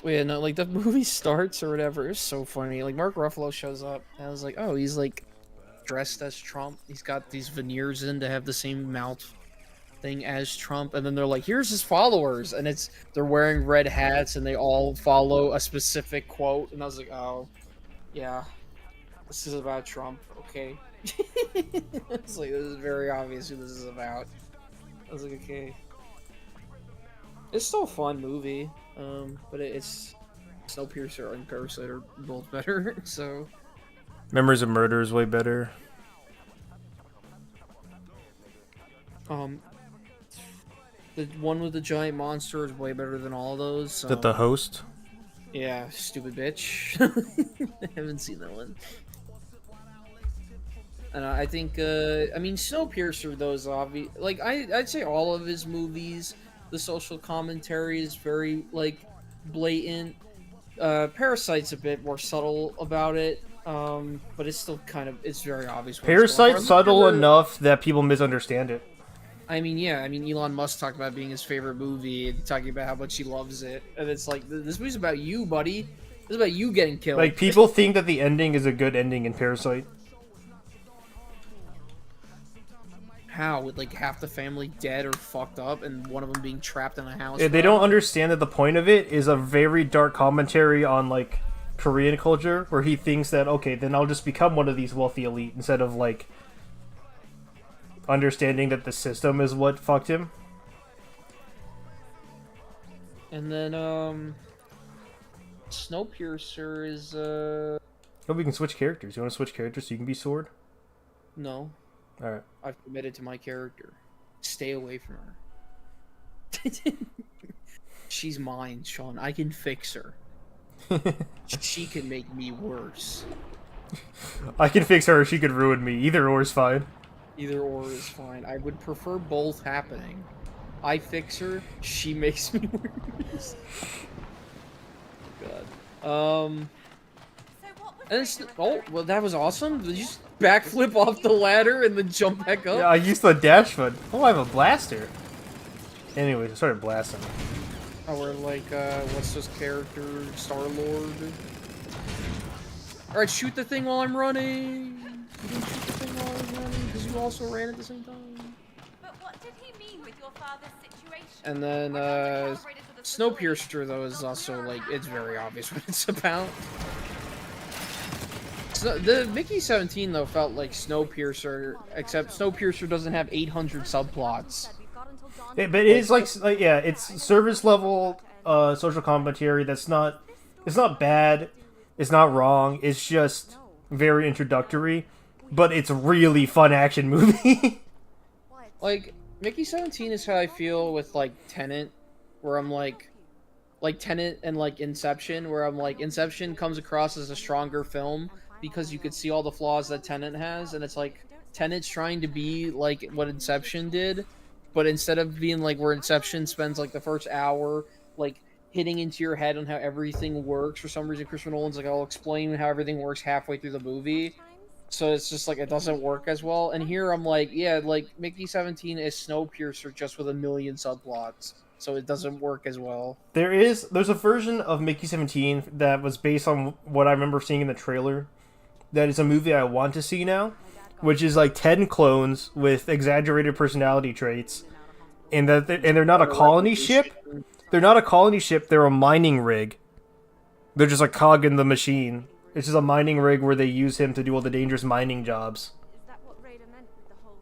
Yeah, no, like the movie starts or whatever. It's so funny. Like Mark Ruffalo shows up, and I was like, oh, he's like dressed as Trump. He's got these veneers in to have the same mouth thing as Trump, and then they're like, here's his followers, and they're wearing red hats and they all follow a specific quote, and I was like, oh, yeah, this is about Trump, okay. It's like, this is very obvious who this is about. I was like, okay. It's still a fun movie, but it's Snowpiercer and Parasite are both better, so. Memories of Murder is way better. Um, the one with the giant monster is way better than all of those. Is that the host? Yeah, stupid bitch. I haven't seen that one. And I think, I mean, Snowpiercer, though, is obvious. Like, I'd say all of his movies, the social commentary is very, like, blatant. Parasite's a bit more subtle about it, but it's still kind of, it's very obvious what it's going Parasite's for. subtle enough that people misunderstand it. I mean, yeah, I mean, Elon Musk talked about being his favorite movie and talking about how much he loves it. And it's like, this movie's about you, buddy. This is about you getting killed. Like, people think that the ending is a good ending in Parasite. How? With like half the family dead or fucked up and one of them being trapped in a house? They don't understand that the point of it is a very dark commentary on, like, Korean culture, where he thinks that, okay, then I'll just become one of these wealthy elite, instead of, like, understanding that the system is what fucked him. And then, Snowpiercer is, Oh, we can switch characters. You want to switch characters so you can be Sword? no. Alright. I've committed to my character. Stay away from her. She's mine, Sean. I can fix her. She can make me worse. I can fix her or she could ruin me. Either or is fine. Either or is fine. I would prefer both happening. I fix her, she makes me worse. God. And it's, oh, well, that was awesome. Did you just backflip off the ladder and then jump back up? Yeah, I used the dash button. Oh, I have a blaster. Anyways, I started blasting. Oh, we're like, what's this character? Star-Lord? Alright, shoot the thing while I'm running! You didn't shoot the thing while I was running, because you also ran at the same time. But what did he mean with your father's situation? And then, Snowpiercer, though, is also, like, it's very obvious what it's about. So, the Mickey 17, though, felt like Snowpiercer, except Snowpiercer doesn't have 800 subplots. But it is like yeah, it's service level social commentary that's not, it's not bad, it's not wrong, it's just very introductory, but it's really fun action movie. Like, Mickey 17 is how I feel with, like, Tenet, where I'm like Tenet and, like, Inception, where I'm like, Inception comes across as a stronger film because you could see all the flaws that Tenet has, and it's like, Tenet's trying to be like what Inception did, but instead of being like where Inception spends like the first hour like hitting into your head on how everything works, for some reason Christopher Nolan's like, I'll explain how everything works halfway through the movie, so it's just like it doesn't work as well. And here I'm like, yeah, like Mickey 17 is Snowpiercer just with a million subplots, so it doesn't work as well. There's a version of Mickey 17 that was based on what I remember seeing in the trailer, that is a movie I want to see now, which is like 10 clones with exaggerated personality traits, and they're not a colony ship. They're not a colony ship. They're a mining rig. They're just a cog in the machine. It's just a mining rig where they use him to do all the dangerous mining jobs.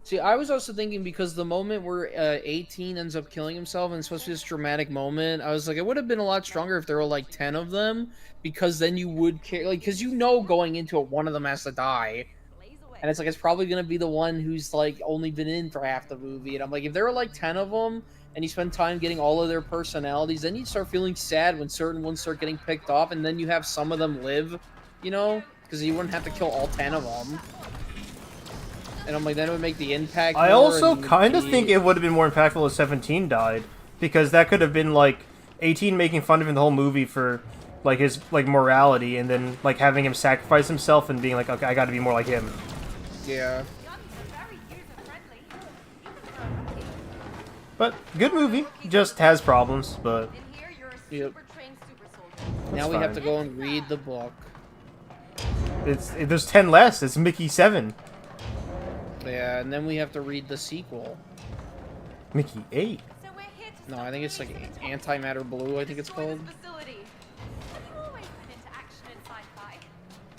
See, I was also thinking, because the moment where 18 ends up killing himself and it's supposed to be this dramatic moment, I was like, it would have been a lot stronger if there were like 10 of them, because then you would care, like, because you know going into it, one of them has to die. And it's like, it's probably going to be the one who's like only been in for half the movie. And I'm like, if there were like 10 of them and you spend time getting all of their personalities, then you start feeling sad when certain ones start getting picked off, and then you have some of them live, you know, because you wouldn't have to kill all 10 of them. And I'm like, then it would make the impact I more, also kind of think it would have been more impactful if 17 died, because that could have been like 18 making fun of him the whole movie for like his like morality, and then like having him sacrifice himself and being like, okay, I got to be more like him. Yeah. But good movie, just has problems. But Yep. Now we have fine. to go and read the book. There's 10 less. It's Mickey 7. Yeah, and then we have to read the sequel. Mickey 8. So we're here to No, stop I think it's like police from Antimatter Blue, I think it's destroy called. this facility. Have you always been into action and sci-fi?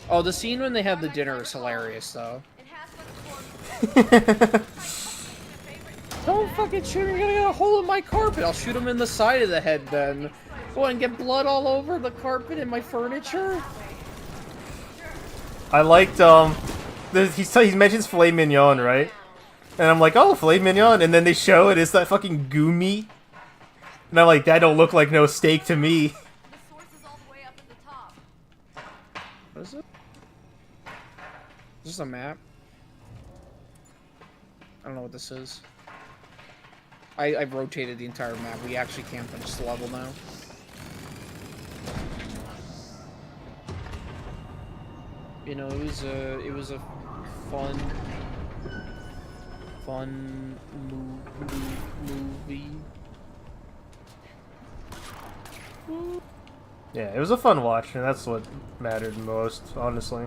Oh, the scene when they have the dinner is hilarious, though. It has been Don't fucking shoot me, you're gonna get a hole in my carpet. I'll shoot him in the side of the head then. Go and get blood all over the carpet and my furniture. I liked, he mentions filet mignon, right? And I'm like, oh, filet mignon. And then they show it, it's that fucking goo meat. And I'm like, that don't look like no steak to me. The source is all the way up at the top. What is it? Is this a map? I don't know what this is. I've rotated the entire map. We actually can't finish the level now. You know, it was a fun movie. Yeah, it was a fun watch, and that's what mattered most, honestly.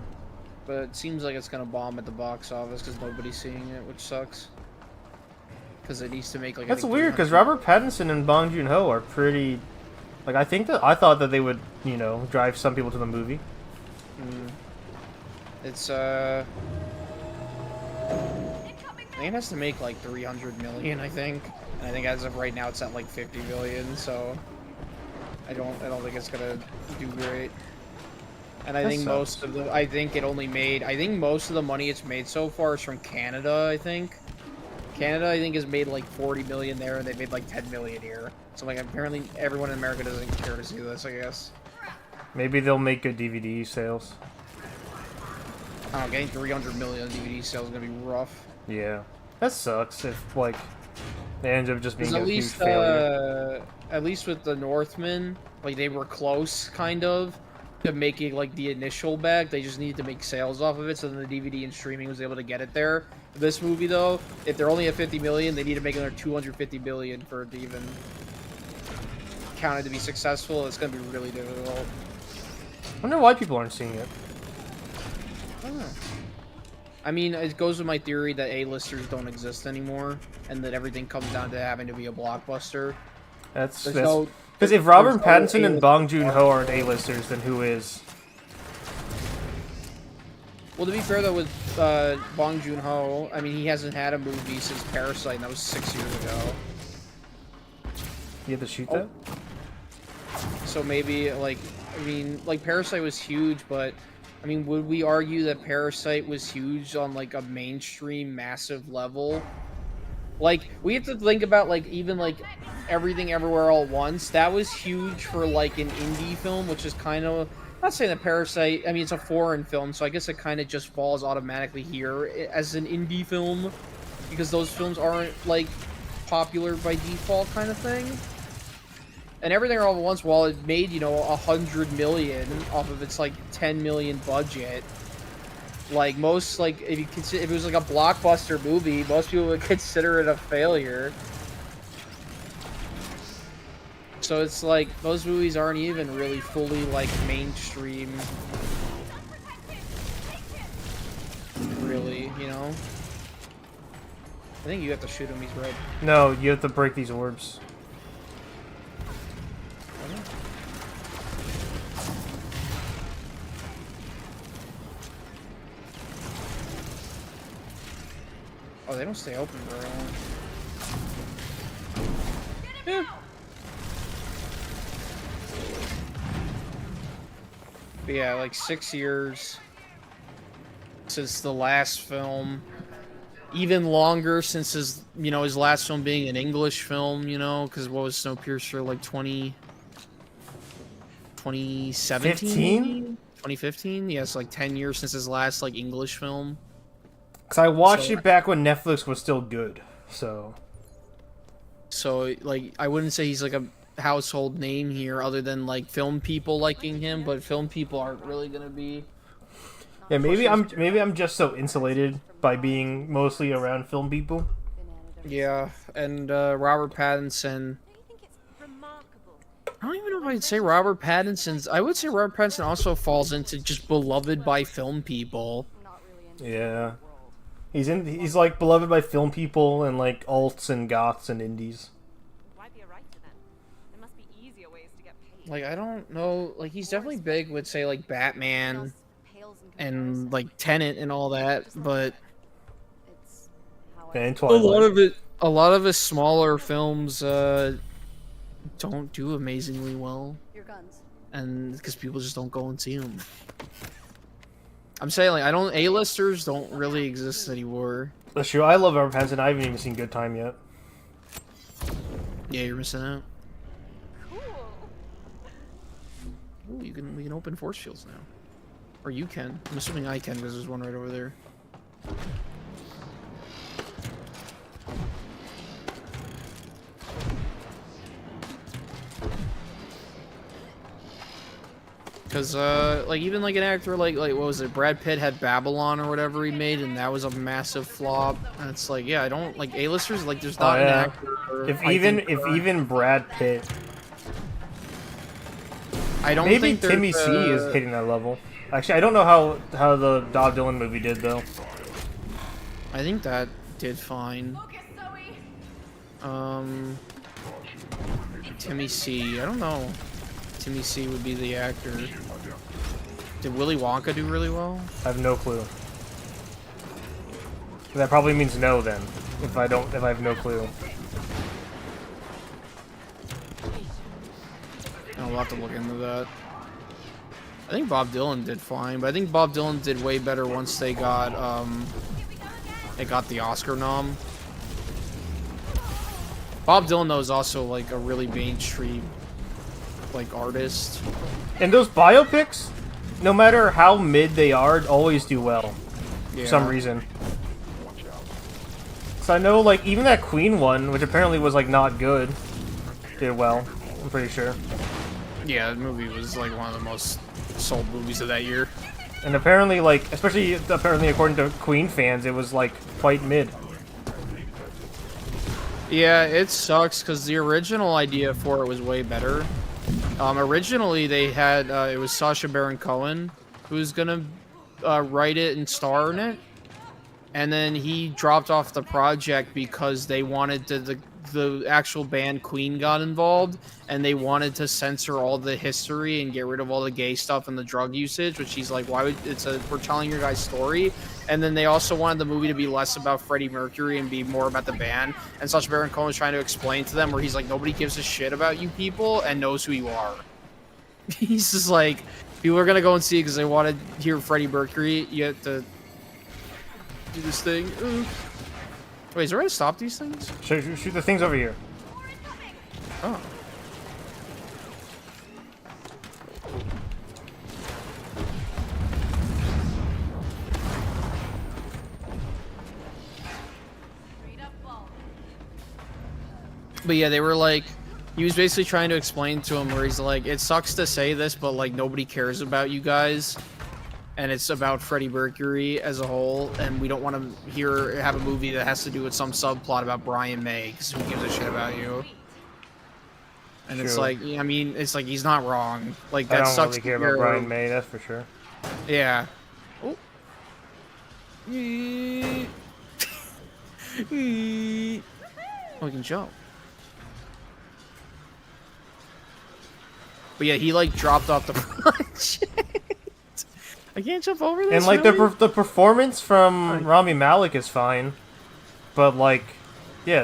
But it seems like it's gonna bomb at the box office because nobody's seeing it, which sucks. Because it needs to make like. That's weird, because Robert Pattinson and Bong Joon-ho are pretty. Like, I thought that they would, you know, drive some people to the movie. It's I think it has to make like 300 million, I think. And I think as of right now it's at like 50 million, so I don't think it's gonna do great. And I think most of the I think most of the money it's made so far is from Canada, I think. Canada, I think, has made like 40 million there, and they made like 10 million here. So like apparently everyone in America doesn't care to see this, I guess. Maybe they'll make good DVD sales. I don't know, getting 300 million DVD sales is gonna be rough. Yeah. That sucks if, like, they end up just being At a huge least, failure. at least with the Northman, like they were close, kind of, to making like the initial bag. They just needed to make sales off of it, so then the DVD and streaming was able to get it there. This movie, though, if they're only at 50 million, they need to make another 250 billion for it to even count it to be successful. It's gonna be really difficult. I wonder why people aren't seeing it. I don't know. I mean, it goes with my theory that A-listers don't exist anymore, and that everything comes down to having to be a blockbuster. That's There's because no- if Robert there's no Pattinson and A-list- Bong Joon-ho aren't A-listers, then who is? Well, to be fair, though, with Bong Joon-ho, I mean, he hasn't had a movie since Parasite, and that was 6 years ago. You had to shoot that? So maybe, like, I mean, like, Parasite was huge, but, I mean, would we argue that Parasite was huge on, like, a mainstream, massive level? Like, we have to think about, like, even, like, Everything Everywhere All at Once. That was huge for, like, an indie film, which is kind of... I'm not saying that Parasite... I mean, it's a foreign film, so I guess it kind of just falls automatically here as an indie film. Because those films aren't, like, popular by default kind of thing. And Everything All at Once, while it made, you know, 100 million off of its, like, 10 million budget... Like, most, like, if it was, like, a blockbuster movie, most people would consider it a failure. So it's like, those movies aren't even really fully, like, mainstream. Really, you know? I think you have to shoot him, he's red. No, you have to break these orbs. Oh, they don't stay open very long. Yeah. But yeah, like 6 years since the last film. Even longer since his, you know, his last film being an English film, you know, because what was Snowpiercer, like 2017? 15? 2015? Yeah, it's like 10 years since his last, like, English film. Because I watched So- it back when Netflix was still good, so... So, like, I wouldn't say he's, like, a household name here, other than, like, film people liking him, but film people aren't really gonna be... Yeah, maybe I'm just so insulated by being mostly around film people. Yeah, and, Robert Pattinson... Don't you think it's remarkable I don't even know if I'd say Robert Pattinson's. I would say Robert Pattinson also falls into just beloved by film people. Yeah. He's like beloved by film people and like alts and goths and indies. Like, I don't know. Like, he's definitely big with, say, like, Batman and, like, Tenet and all that, but And a Twilight. lot of his smaller films, don't do amazingly well. And because people just don't go and see them. I'm saying, like, A-listers don't really exist anymore. That's true. I love Robert Pattinson. I haven't even seen Good Time yet. Yeah, you're missing out. Ooh, we can open force fields now. Or you can. I'm assuming I can because there's one right over there. Because, like, even, like, an actor like, what was it, Brad Pitt had Babylon or whatever he made, and that was a massive flop. And it's like, yeah, I don't, like, A-listers, like, there's not an actor... If even Brad Pitt... I don't Maybe think Timmy C is hitting that level. Actually, I don't know how the Bob Dylan movie did, though. I think that did fine. Timmy C, I don't know. Timmy C would be the actor. Did Willy Wonka do really well? I have no clue. That probably means no then. If I have no clue. I'll have to look into that. I think Bob Dylan did fine, but I think Bob Dylan did way better once they got the Oscar nom. Bob Dylan though is also like a really mainstream like artist. And those biopics, no matter how mid they are, always do well. Yeah. For some reason. So I know like even that Queen one, which apparently was like not good, did well. I'm pretty sure. Yeah, the movie was like one of the most sold movies of that year. And apparently, like, especially apparently according to Queen fans, it was like quite mid. Yeah, it sucks because the original idea for it was way better. Originally, they had it was Sacha Baron Cohen who was gonna write it and star in it, and then he dropped off the project because they wanted the actual band Queen got involved, and they wanted to censor all the history and get rid of all the gay stuff and the drug usage, which he's like, why would we're telling your guys' story. And then they also wanted the movie to be less about Freddie Mercury and be more about the band. And Sacha Baron Cohen was trying to explain to them where he's like, nobody gives a shit about you people and knows who you are. He's just like, people are gonna go and see it because they want to hear Freddie Mercury. You have to do this thing. Wait, is there a way to stop these things? Shoot the things over here. Oh. But yeah, they were like, he was basically trying to explain to him where he's like, it sucks to say this, but like nobody cares about you guys. And it's about Freddie Mercury as a whole, and we don't want to have a movie that has to do with some subplot about Brian May, because who gives a shit about you? And True. It's like, I mean, it's like he's not wrong. Like that I don't sucks. really care about Brian May, that's for sure. Yeah. Oh. Oh, we can jump. But yeah, he like dropped off the project. I can't jump over this. And like really? the performance from Rami Malek is fine, but like, yeah,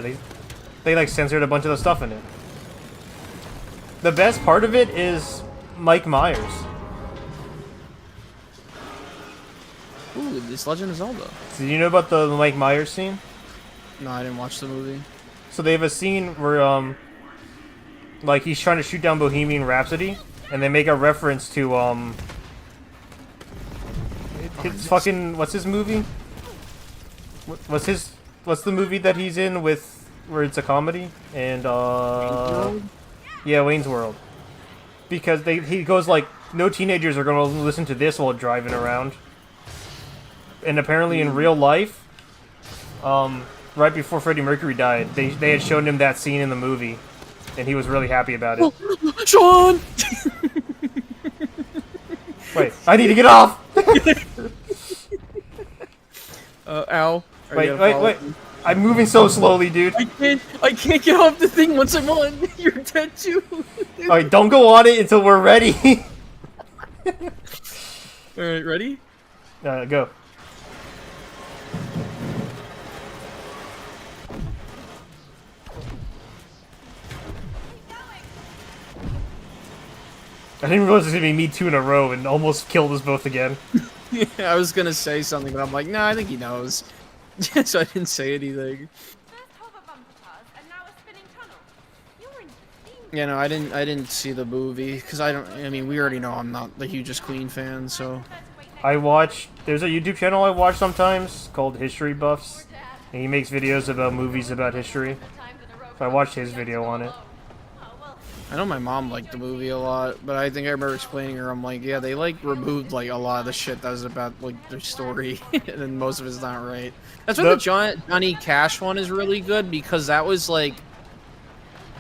they like censored a bunch of the stuff in it. The best part of it is Mike Myers. Ooh, this Legend of Zelda. Did you know about the Mike Myers scene? No, I didn't watch the movie. So they have a scene where like he's trying to shoot down Bohemian Rhapsody, and they make a reference to it's fucking what's his movie? What's the movie that he's in with where it's a comedy and yeah, Wayne's World. Because he goes like, no teenagers are gonna listen to this while driving around. And apparently in real life, right before Freddie Mercury died, they had shown him that scene in the movie. and he was really happy about it. Sean! Wait, I need to get off! Ow. Are Wait, you wait, gonna wait. follow me? I'm moving so slowly, dude. I can't get off the thing once I'm on. You're dead too. Alright, don't go on it until we're ready. Alright, ready? Go. I didn't realize it was gonna be me 2 in a row and almost killed us both again. Yeah, I was gonna say something, but I'm like, nah, I think he knows. So I didn't say anything. First hover bumper cars, and now a spinning tunnel. You're in the theme. Yeah, no, I didn't see the movie because I mean, we already know I'm not the hugest Queen fan, so. I watch. There's a YouTube channel I watch sometimes called History Buffs, and he makes videos about movies about history. So I watched his video on it. I know my mom liked the movie a lot, but I think I remember explaining to her, I'm like, yeah, they like removed like a lot of the shit that was about like their story, and then most of it's not right. That's why the Johnny Cash one is really good because that was like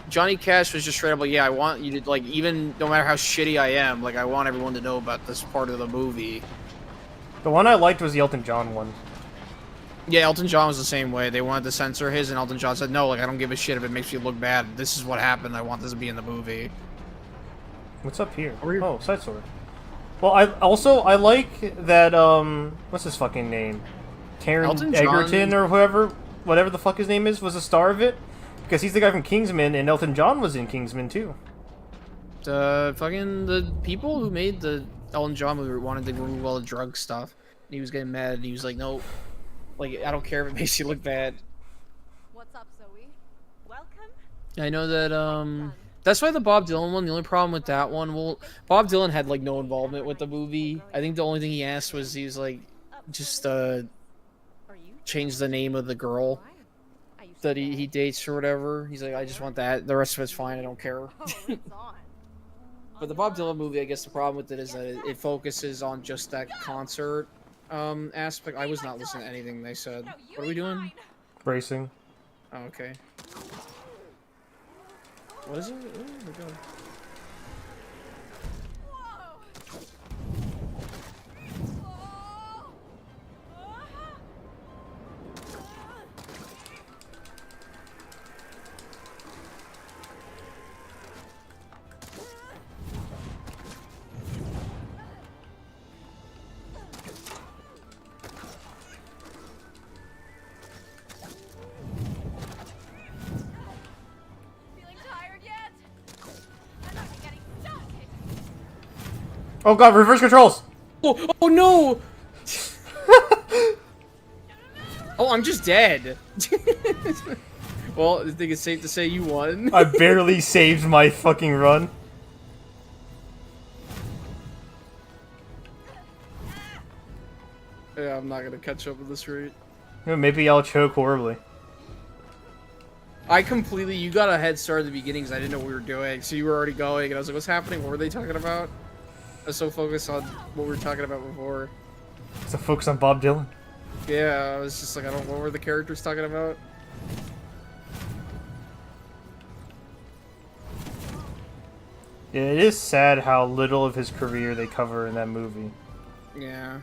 Johnny Cash was just straight up like, yeah, I want you to like even no matter how shitty I am, like I want everyone to know about this part of the movie. The one I liked was the Elton John one. Yeah, Elton John was the same way. They wanted to censor his, and Elton John said, no, like, I don't give a shit if it makes you look bad. This is what happened. I want this to be in the movie. What's up here? Over here. Oh, side sword. Well, I like that, what's his fucking name? Elton Taron John- Egerton or whatever the fuck his name is, was a star of it. Because he's the guy from Kingsman, and Elton John was in Kingsman, too. The people who made the Elton John movie wanted to remove all the drug stuff. And he was getting mad, and he was like, no, like, I don't care if it makes you look bad. What's up, Zoe? Welcome. I know that, that's why the Bob Dylan one, the only problem with that one, well, Bob Dylan had, like, no involvement with the movie. I think the only thing he asked was, he was like, just, Are you? change the name of the girl that he dates or whatever. He's like, I just want that. The rest of it's fine. I don't care. Oh, it's on. But the Bob Dylan movie, I guess the problem with it is that it focuses on just that concert aspect. I was not listening to anything they said. What are we doing? Racing. Oh, okay. What is it? Oh my god. Feeling tired yet? I'm not getting stuck. Oh god, reverse controls! Oh no! Oh, I'm just dead. Well, I think it's safe to say you won. I barely saved my fucking run. Yeah, I'm not gonna catch up with this rate. Maybe I'll choke horribly. You got a head start at the beginning because I didn't know what we were doing. So you were already going, and I was like, what's happening? What were they talking about? I was so focused on what we were talking about before. So focus on Bob Dylan. Yeah, I was just like, I don't know what were the characters talking about. Yeah, it is sad how little of his career they cover in that movie. Yeah.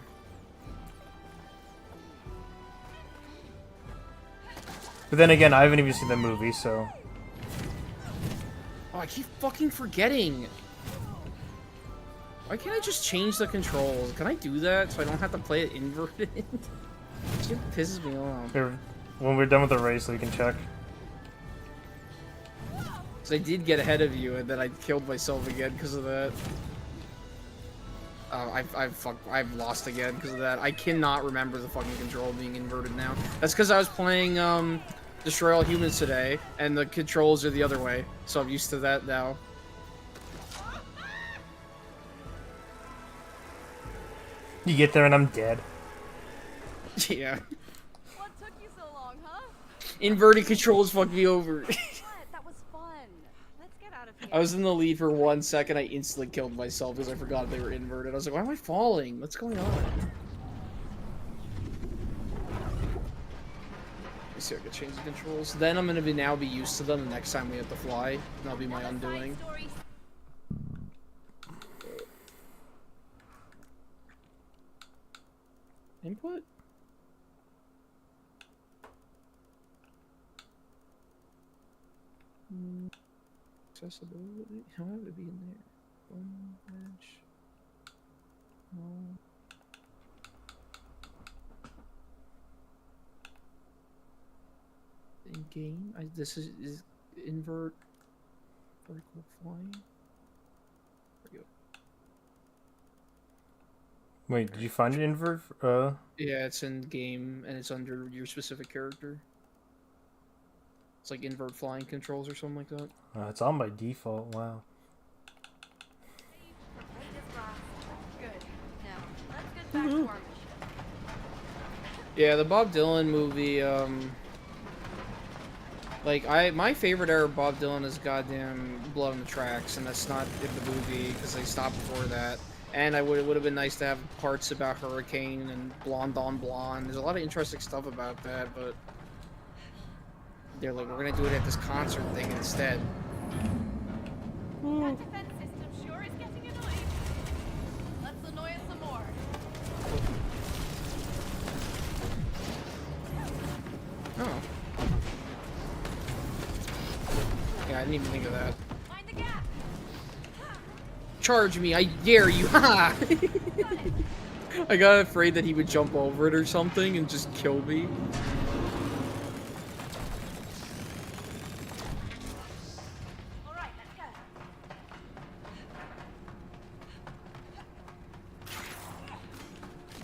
But then again, I haven't even seen the movie, so... Oh, I keep fucking forgetting. Why can't I just change the controls? Can I do that so I don't have to play it inverted? It pisses me off. Here, when we're done with the race, we can check. So I did get ahead of you, and then I killed myself again because of that. I've lost again because of that. I cannot remember the fucking control being inverted now. That's because I was playing Destroy All Humans today, and the controls are the other way, so I'm used to that now. You get there and I'm dead. Yeah. What took you so long, huh? Inverted controls fucked me over. What? That was fun. Let's get out of here. I was in the lead for 1 second, I instantly killed myself because I forgot they were inverted. I was like, why am I falling? What's going on? see if I can change the controls. Then I'm gonna be used to them the next time we have to fly. And that'll be my undoing. Input? Accessibility? How would it be in there? One match? No. In game? This is invert vertical flying. There we go. Wait, did you find it invert? Yeah, it's in game and it's under your specific character. It's like invert flying controls or something like that. It's on by default. Wow. Good. Now, let's get back to our mission. Yeah, the Bob Dylan movie, like, my favorite era of Bob Dylan is goddamn Blood on the Tracks, and that's not in the movie, because they stopped before that. And it would have been nice to have parts about Hurricane and Blonde on Blonde. There's a lot of interesting stuff about that, but they're like, we're gonna do it at this concert thing instead. That defense system sure is getting annoying. Let's annoy it some more. Oh. Yeah, I didn't even think of that. Find the gap. Charge me, I dare you! Ha! I got afraid that he would jump over it or something and just kill me. All right, let's go.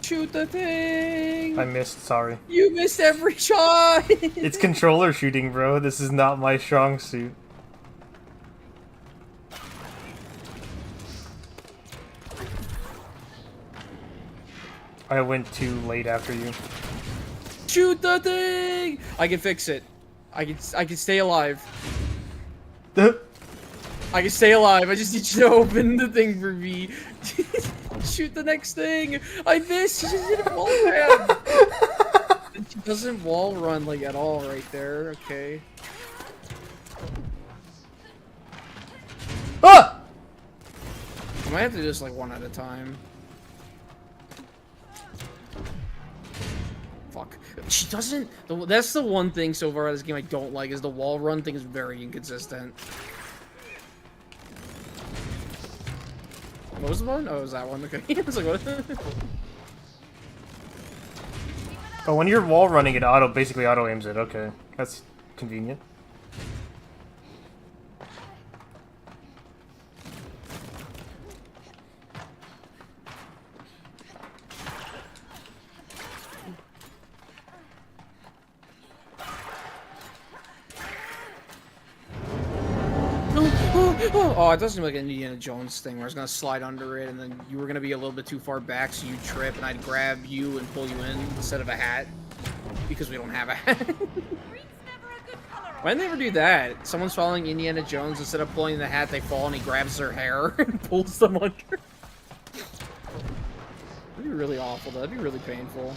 Shoot the thing! I missed. Sorry. You missed every shot! It's controller shooting, bro. This is not my strong suit. I went too late after you. Shoot the thing! I can fix it. I can stay alive. I can stay alive. I just need you to open the thing for me. Shoot the next thing. I missed. She just did a wall grab. And she doesn't wall run like at all right there. Okay. Ah! I might have to do this like one at a time. Fuck. She doesn't. That's the one thing so far in this game I don't like is the wall run thing is very inconsistent. What was the one? Oh, it was that one. Okay. I was like, what? Oh, when you're wall running, it basically auto aims it. Okay, that's convenient. Oh, it doesn't seem like an Indiana Jones thing where I was gonna slide under it and then you were gonna be a little bit too far back so you trip and I'd grab you and pull you in instead of a hat. Because we don't have a hat. Green's never a good color. Why didn't they ever do that? Someone's following Indiana Jones, instead of pulling the hat, they fall and he grabs their hair and pulls them under. That'd be really awful, though. That'd be really painful.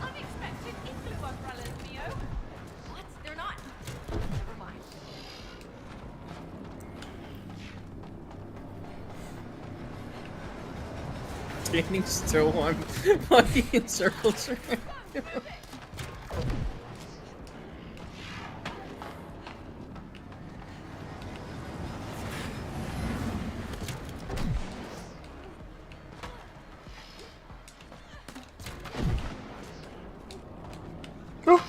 Unexpected igloo umbrellas, Neo. What? They're not. Never mind. Standing still, I'm fucking in circles around you. Oh.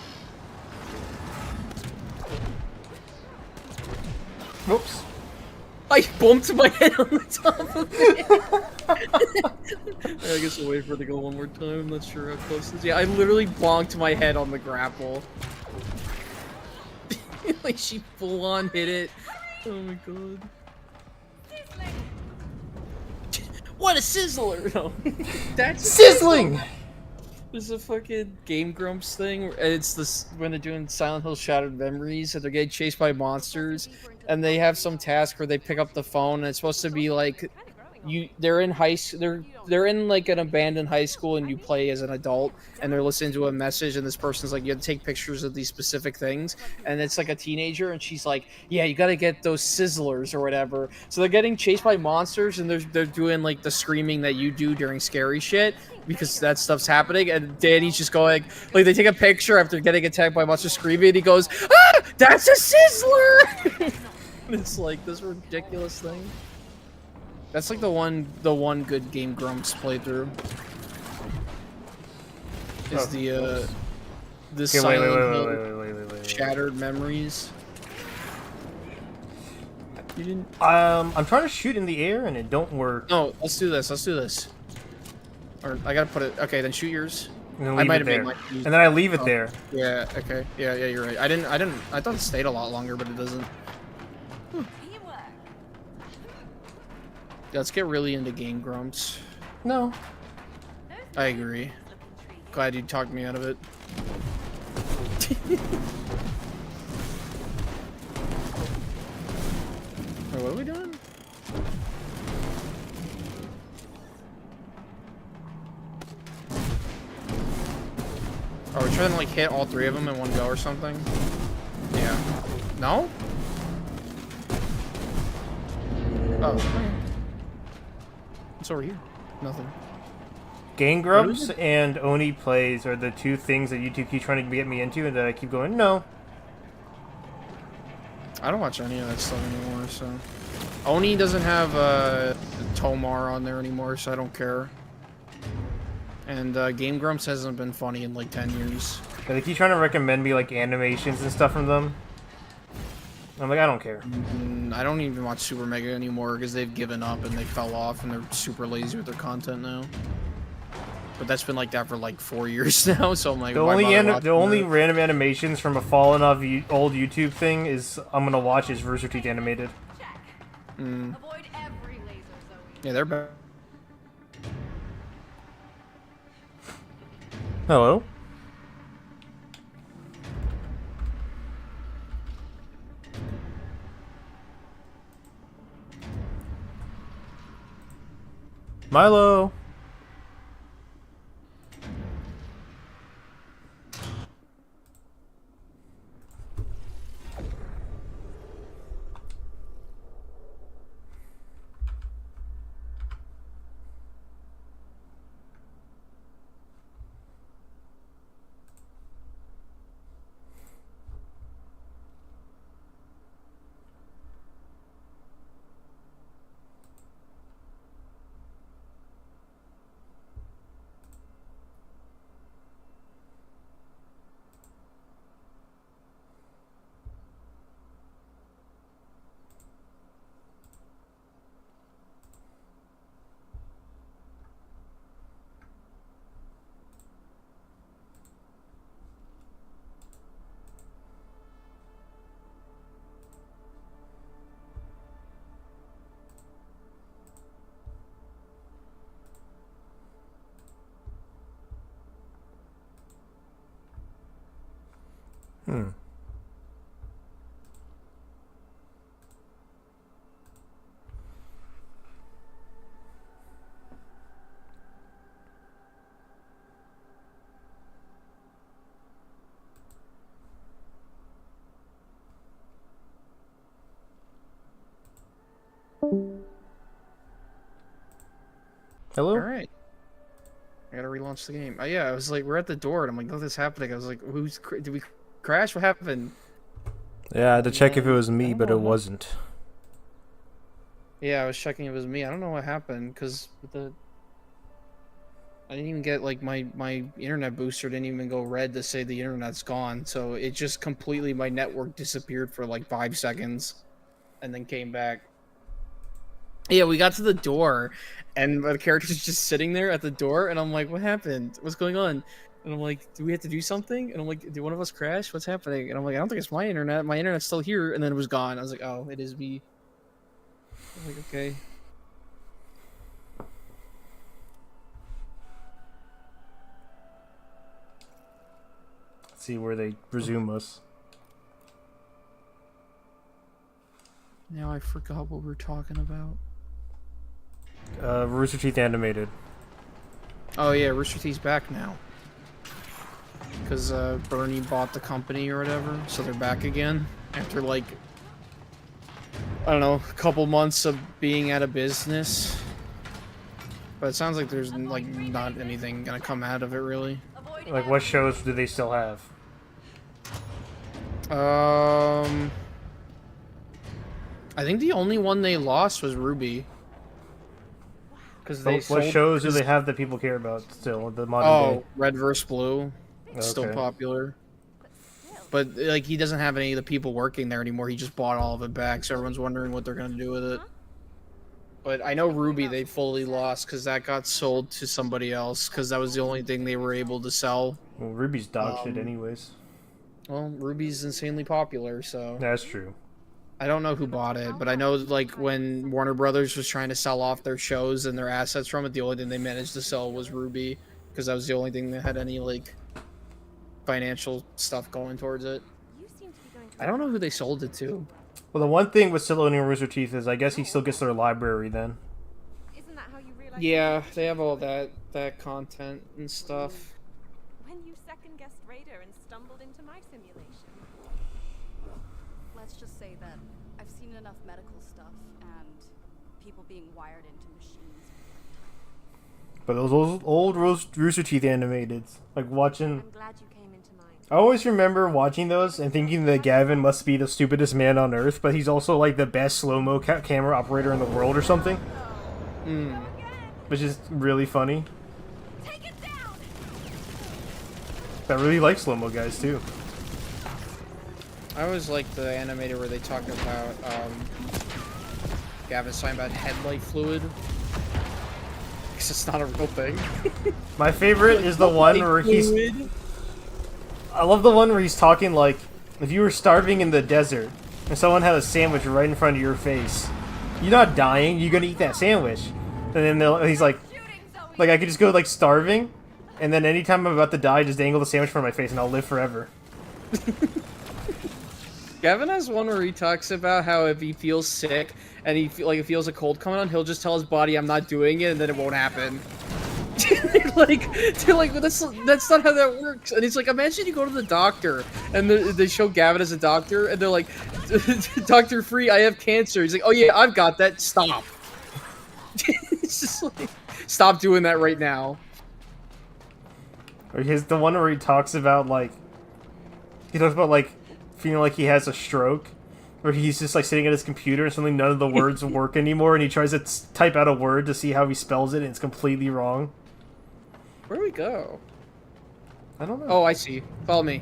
I bumped my head on the top of it. I guess I'll wait for it to go one more time. I'm not sure how close it is. Yeah, I literally bonked my head on the grapple. Like, she full on hit it. Oh my god. What a sizzler! No. That's Sizzling! There's a fucking Game Grumps thing. It's this when they're doing Silent Hill Shattered Memories, and they're getting chased by monsters, and they have some task where they pick up the phone, and it's supposed to be like they're in they're in like an abandoned high school, and you play as an adult, and they're listening to a message, and this person's like, you have to take pictures of these specific things, and it's like a teenager, and she's like, yeah, you got to get those sizzlers or whatever. So they're getting chased by monsters, and they're doing like the screaming that you do during scary shit, because that stuff's happening, and Danny's just going, like, they take a picture after getting attacked by a monster screaming, and he goes, ah, that's a sizzler! It's like this ridiculous thing. That's like the one good Game Grumps playthrough. Is the Silent Hill Shattered Memories. You didn't. I'm trying to shoot in the air and it don't work. No, let's do this. Let's do this. Or I gotta put it. Okay, then shoot yours. And then I leave might it have there. made my. And then I leave it there. Yeah. Okay. Yeah. Yeah. You're right. I didn't. I thought it stayed a lot longer, but it doesn't. Yeah, let's get really into Game Grumps. No. I agree. Glad you talked me out of it. Wait, what are we doing? Are we trying to like hit all three of them in one go or something? Yeah. No? Oh. Okay. What's over here? Nothing. Game Grumps and Oni Plays are the two things that YouTube keep trying to get me into, and that I keep going, no. I don't watch any of that stuff anymore, so... Oni doesn't have Tomar on there anymore, so I don't care. And Game Grumps hasn't been funny in like 10 years. And they keep trying to recommend me like animations and stuff from them. I'm like, I don't care. I don't even watch Super Mega anymore because they've given up and they fell off and they're super lazy with their content now. But that's been like that for like 4 years now, so I'm like, The only random animations from a fallen off old YouTube thing is I'm gonna watch is Rooster Teeth animated. Mm. Avoid every laser, Zoe. Yeah, they're better. Hello. Milo. Hmm. Hello? Alright. I gotta relaunch the game. Yeah, I was like, we're at the door, and I'm like, nothing's happening. I was like, did we crash? What happened? Yeah, I had to check if it was I me, don't but know it what- wasn't. Yeah, I was checking if it was me. I don't know what happened, because I didn't even get, like, my internet booster didn't even go red to say the internet's gone, so it just completely, my network disappeared for, like, 5 seconds, and then came back. Yeah, we got to the door, and the character's just sitting there at the door, and I'm like, "What happened? What's going on?" And I'm like, "Do we have to do something?" And I'm like, "Did one of us crash? What's happening?" And I'm like, "I don't think it's my internet. My internet's still here." And then it was gone. I was like, "Oh, it is me." I'm like, okay. Let's see where they resume us. Now I forgot what we were talking about. Rooster Teeth animated. Oh yeah, Rooster Teeth's back now. Because Bernie bought the company or whatever, so they're back again after like, I don't know, a couple months of being out of business. But it sounds like there's like not anything gonna come out of it really. Like, what shows do they still have? I think the only one they lost was Ruby. Because they What shows do they have that people care about still? The modern day. Red vs. Blue. It's still Okay. popular. But like he doesn't have any of the people working there anymore. He just bought all of it back, so everyone's wondering what they're gonna do with it. But I know Ruby they fully lost because that got sold to somebody else because that was the only thing they were able to sell. Well, Ruby's dog shit anyways. Well, Ruby's insanely popular, so That's true. I don't know who bought it, but I know like when Warner Brothers was trying to sell off their shows and their assets from it, the only thing they managed to sell was Ruby because that was the only thing that had any like financial stuff going towards it. I don't know who they sold it to. Well, the one thing with still owning Rooster Teeth is I guess he still gets their library then. Isn't that how you realize? Yeah, they have all that content and stuff. When you second-guessed Raider and stumbled into my simulation. Let's just say that I've seen enough medical stuff and people being wired into machines. But those old Rooster Teeth animated, like watching. I'm glad you came into mine. I always remember watching those and thinking that Gavin must be the stupidest man on earth, but he's also like the best slow-mo camera operator in the world or something. Which is really funny. Take it down. I really like slow-mo guys too. I always like the animator where they talk about Gavin's talking about headlight fluid. Because it's not a real thing. My favorite is the one where he's. I love the one where he's talking like, if you were starving in the desert and someone had a sandwich right in front of your face, you're not dying. You're gonna eat that sandwich. And then he's like I could just go like starving, and then anytime I'm about to die, just dangle the sandwich from my face, and I'll live forever. Gavin has one where he talks about how if he feels sick and he feels a cold coming on, he'll just tell his body, "I'm not doing it," and then it won't happen. they're like, that's not how that works. And he's like, imagine you go to the doctor and they show Gavin as a doctor, and they're like, Dr. Free, I have cancer. He's like, oh yeah, I've got that. Stop. It's just like, stop doing that right now. Or here's the one where he talks about like feeling like he has a stroke, where he's just like sitting at his computer and suddenly none of the words work anymore, and he tries to type out a word to see how he spells it, and it's completely wrong. Where do we go? I don't know. Oh, I see. Follow me.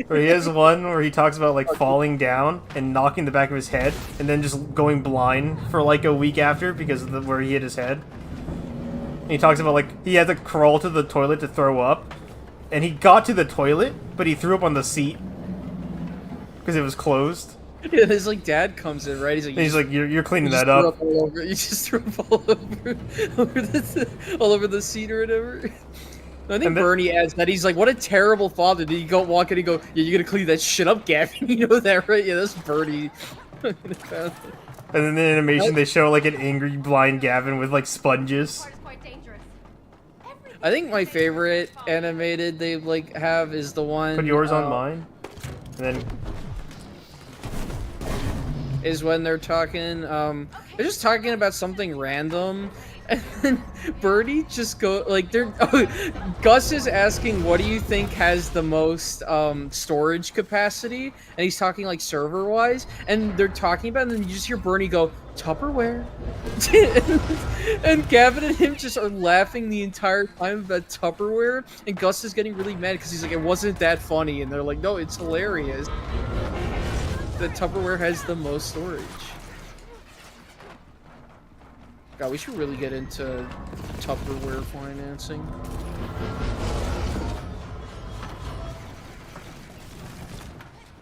Or he has one where he talks about like falling down and knocking the back of his head, and then just going blind for like a week after because of where he hit his head. And he talks about like he had to crawl to the toilet to throw up, and he got to the toilet, but he threw up on the seat because it was closed. Yeah, his like dad comes in, right? He's like, you're cleaning you that just up. threw all over, you just threw up all over the seat or whatever. I think Bernie adds that he's like, what a terrible father. Did you go walk in and go, yeah, you're gonna clean that shit up, Gavin? You know that, right? Yeah, that's Bernie. And then in the animation, they show like an angry blind Gavin with like sponges. Quite dangerous. I think my favorite animated they like have is the one. Put yours on mine, and then. Is when they're talking, they're just talking about something random, and then Bernie just Gus is asking, what do you think has the most, storage capacity, and he's talking, like, server-wise, and they're talking about it, and then you just hear Bernie go, Tupperware? and Gavin and him just are laughing the entire time about Tupperware, and Gus is getting really mad, because he's like, it wasn't that funny, and they're like, no, it's hilarious. The Tupperware has the most storage. God, we should really get into Tupperware financing.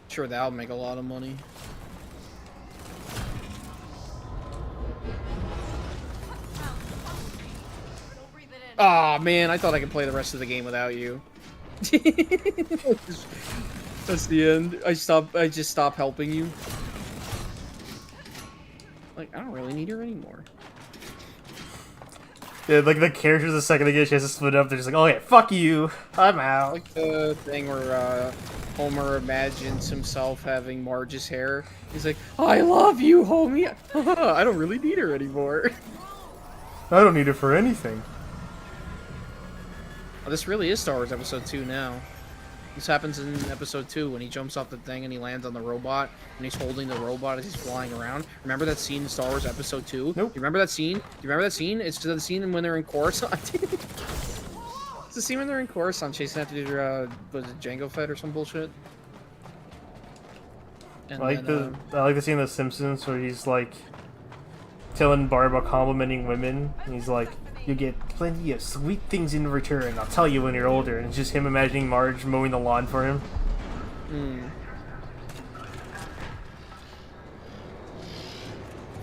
Sure, that'll make a lot of money. Aw, man, I thought I could play the rest of the game without you. That's the end. I just stopped helping you. Like, I don't really need her anymore. Yeah, like the characters a second ago, she has to split up. They're just like, "Oh yeah, fuck you, I'm out." Like the thing where Homer imagines himself having Marge's hair. He's like, "I love you, homie. I don't really need her anymore." I don't need it for anything. Oh, this really is Star Wars Episode 2 now. This happens in Episode 2 when he jumps off the thing and he lands on the robot and he's holding the robot as he's flying around. Remember that scene in Star Wars Episode 2? Nope. Do you remember that scene? Do you remember that scene? It's the scene when they're in Coruscant. It's the scene when they're in Coruscant chasing after their, was it Jango Fett or some bullshit? And I like then, I like the scene in The Simpsons where he's like telling Bart about complimenting women. And he's like, "You get plenty of sweet things in return. I'll tell you when you're older." And it's just him imagining Marge mowing the lawn for him.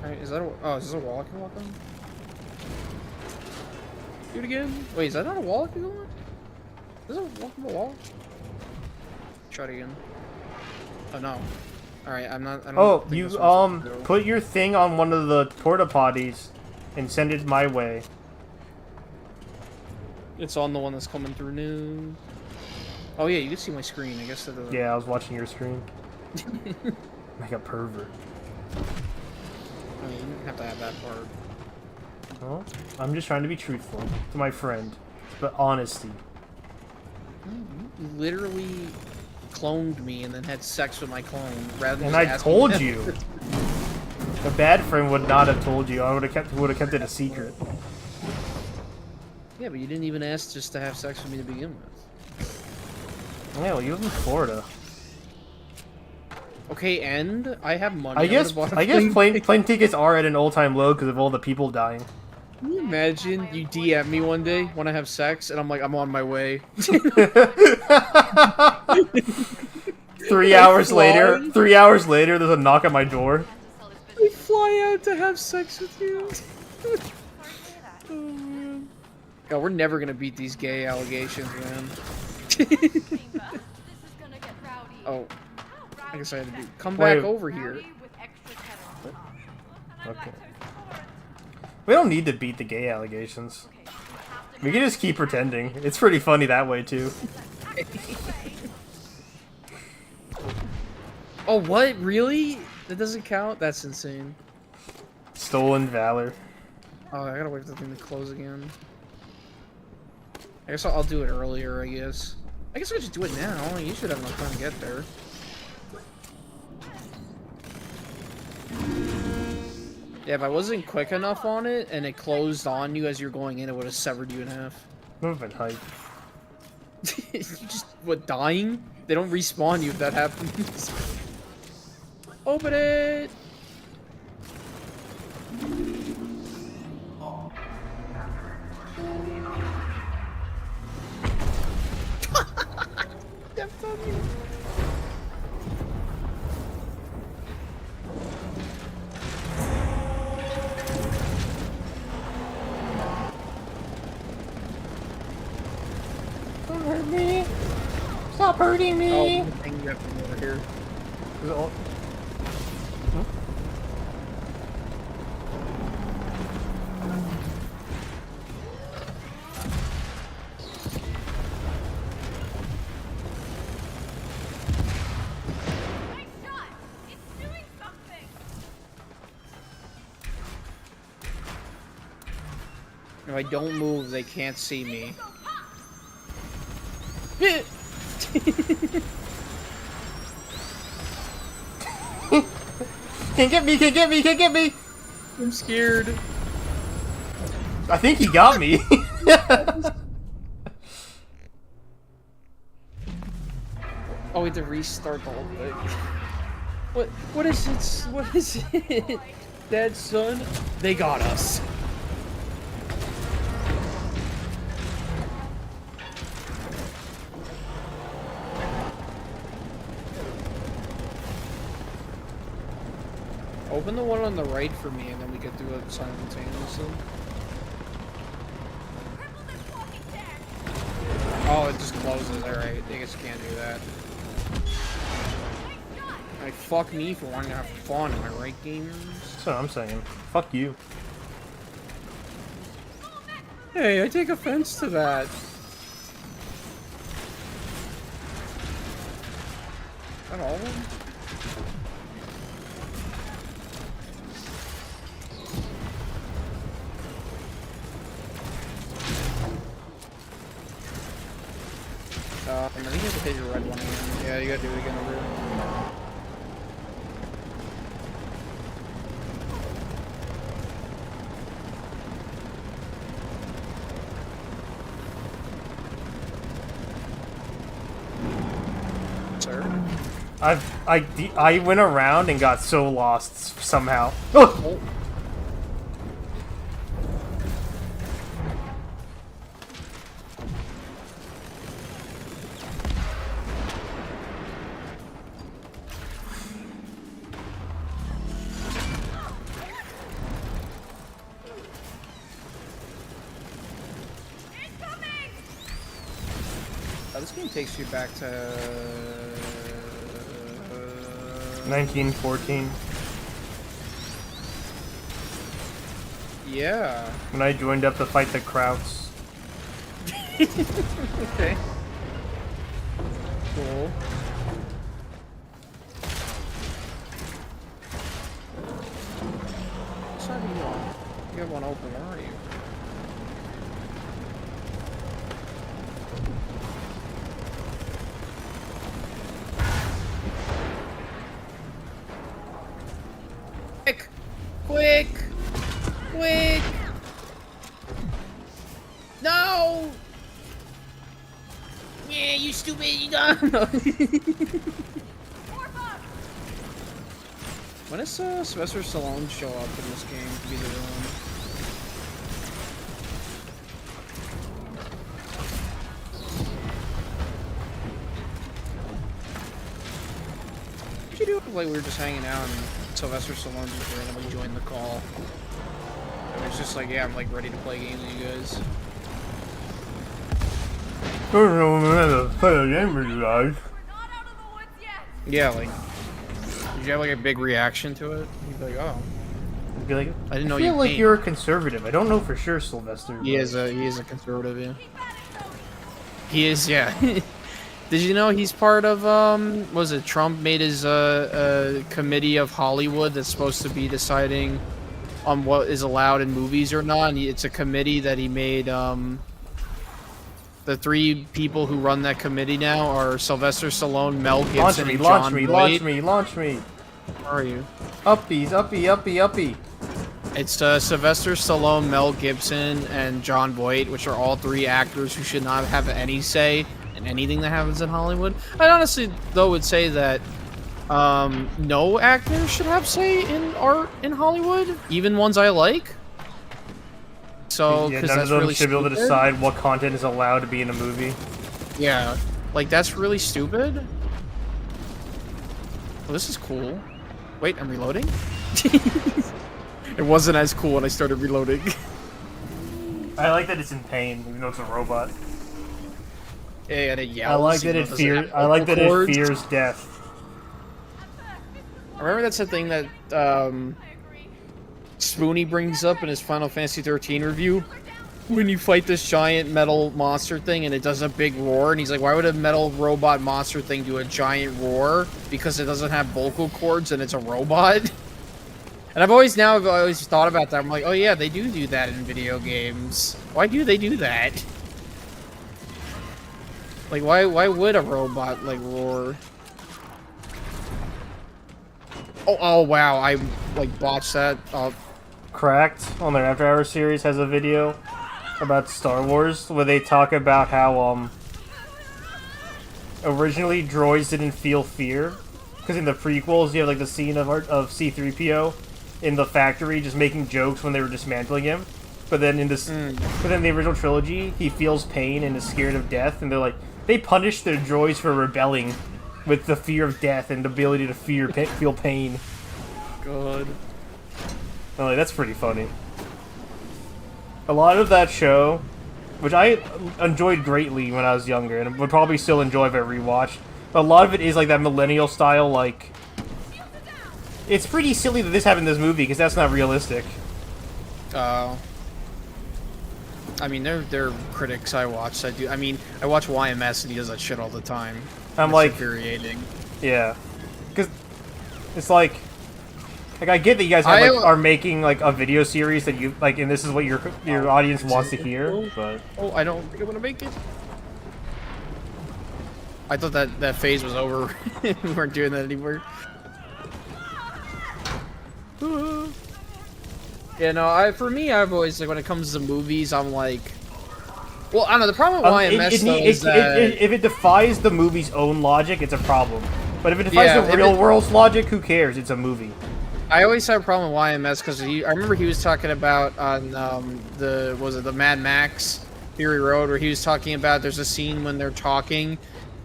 Alright, is that a... Oh, is this a wall I can walk on? Do it again? Wait, is that not a wall I can go on? Is it a walk on the wall? Try it again. Oh, no. Alright, I'm not... I don't Oh, think you, this one's supposed to go. put your thing on one of the porta potties and send it my way. It's on the one that's coming through new. Oh yeah, you can see my screen. I guess that doesn't... Yeah, I was watching your screen. Like a pervert. I mean, you didn't have to have that part. Well, I'm just trying to be truthful to my friend. But honesty. You literally cloned me and then had sex with my clone rather than And just I asking told them. you. A bad friend would not have told you. I would have kept it a secret. Yeah, but you didn't even ask just to have sex with me to begin with. Yeah, well, you live in Florida. Okay, and I have money. I guess would've bought a plane tickets are at an all-time low because of all the people dying. Can you imagine you DM me one day when I have sex and I'm like, I'm on my way. 3 hours later, 3 hours later, there's a knock at my door. I fly out to have sex with you. Oh, man. God, we're never gonna beat these gay allegations, man. Oh, I guess I had to do. Come back Wait. over here. Okay. We don't need to beat the gay allegations. We can just keep pretending. It's pretty funny that way too. Oh, what? Really? That doesn't count? That's insane. Stolen valor. Oh, I gotta wait for the thing to close again. I guess I'll do it earlier, I guess. I guess I could just do it now. You should have enough time to get there. Yeah, if I wasn't quick enough on it and it closed on you as you're going in, it would have severed you in half. Movement height. You just, what, dying? They don't respawn you if that happens. Open it! Stepped on you. Don't hurt me. Stop hurting me. Oh, the thing you have to come over here. Is it all- If I don't move, they can't see me. Can't get me, can't get me, can't get me! I'm scared. I think he got me. Oh, we have to restart the whole thing. What is it? What is it? Dad, son, they got us. Open the one on the right for me, and then we could do it simultaneously. Oh, it just closes. Alright, I guess you can't do that. Like, fuck me for wanting to have fun, am I right, gamers? That's what I'm saying. Fuck you. Hey, I take offense to that. Is that all of them? I think you have to take your red one again. Yeah, you gotta do it again over here. Sir? I went around and got so lost somehow. Oh! This game takes you back to 1914. Yeah. When I joined up to fight the Krauts. Okay. Cool. What side are you on? You have one open, where are you? Quick! Quick! Quick! No! Yeah, you stupid, you dumb! When does Sylvester Stallone show up in this game to be the villain? What you do if like we were just hanging out and Sylvester Stallone just randomly joined the call? It was just like, yeah, I'm like ready to play games with you guys. I don't know when to play a game with you guys. We're not out of the woods yet. Yeah, like, did you have like a big reaction to it? You'd be like, oh, I'd be like, I didn't know I feel you like came. you're a conservative. I don't know for sure, Sylvester. He is a conservative, yeah. He is, yeah. Did you know he's part of was it Trump made his committee of Hollywood that's supposed to be deciding on what is allowed in movies or not? And it's a committee that he made. The three people who run that committee now are Sylvester Stallone, Mel Gibson, and John Boyd. Launch me. Where are you? Uppies, uppy. It's Sylvester Stallone, Mel Gibson, and John Boyd, which are all three actors who should not have any say in anything that happens in Hollywood. I honestly, though, would say that no actor should have say in art in Hollywood, even ones I like. So, Yeah, because none of that's them really should be able to stupid. decide what content is allowed to be in a movie. Yeah, like that's really stupid. Well, this is cool. Wait, I'm reloading? It wasn't as cool when I started reloading. I like that it's in pain, even though it's a robot. Yeah, and it I yells. like that even it though it doesn't fears. have I like vocal that it cords. fears death. I remember that's the thing that Spoonie brings up in his Final Fantasy 13 review. When you fight this giant metal monster thing and it does a big roar, and he's like, why would a metal robot monster thing do a giant roar? Because it doesn't have vocal cords and it's a robot? And I've always thought about that. I'm like, oh yeah, they do that in video games. Why do they do that? Like, why would a robot, like, roar? Oh wow, I, like, botched that up. Cracked on their After Hours series has a video about Star Wars where they talk about how originally droids didn't feel fear because in the prequels you have like the scene of C-3PO in the factory just making jokes when they were dismantling him, but then in the original trilogy he feels pain and is scared of death, and they're like they punished their droids for rebelling with the fear of death and the ability to feel pain. God. I'm like, that's pretty funny. A lot of that show, which I enjoyed greatly when I was younger, and would probably still enjoy if I rewatched, but a lot of it is like that millennial style, like... It's pretty silly that this happened in this movie, because that's not realistic. Oh. I mean, they're critics I watch. I mean, I watch YMS and he does that shit all the time. I'm It's like... infuriating. Yeah. Because it's like... Like, I get that you guys have, like, are making, like, a video series that you, like, and this is what your audience wants to hear, but... Oh, I don't think I'm gonna make it. I thought that phase was over. We weren't doing that anymore. Yeah, no, for me, I've always, like, when it comes to movies, I'm like... Well, I don't know, the problem with YMS, though, is that... If it defies the movie's own logic, it's a problem. But if it defies the real world's logic, who cares? It's a movie. I always have a problem with YMS because I remember he was talking about on the Mad Max Fury Road where he was talking about there's a scene when they're talking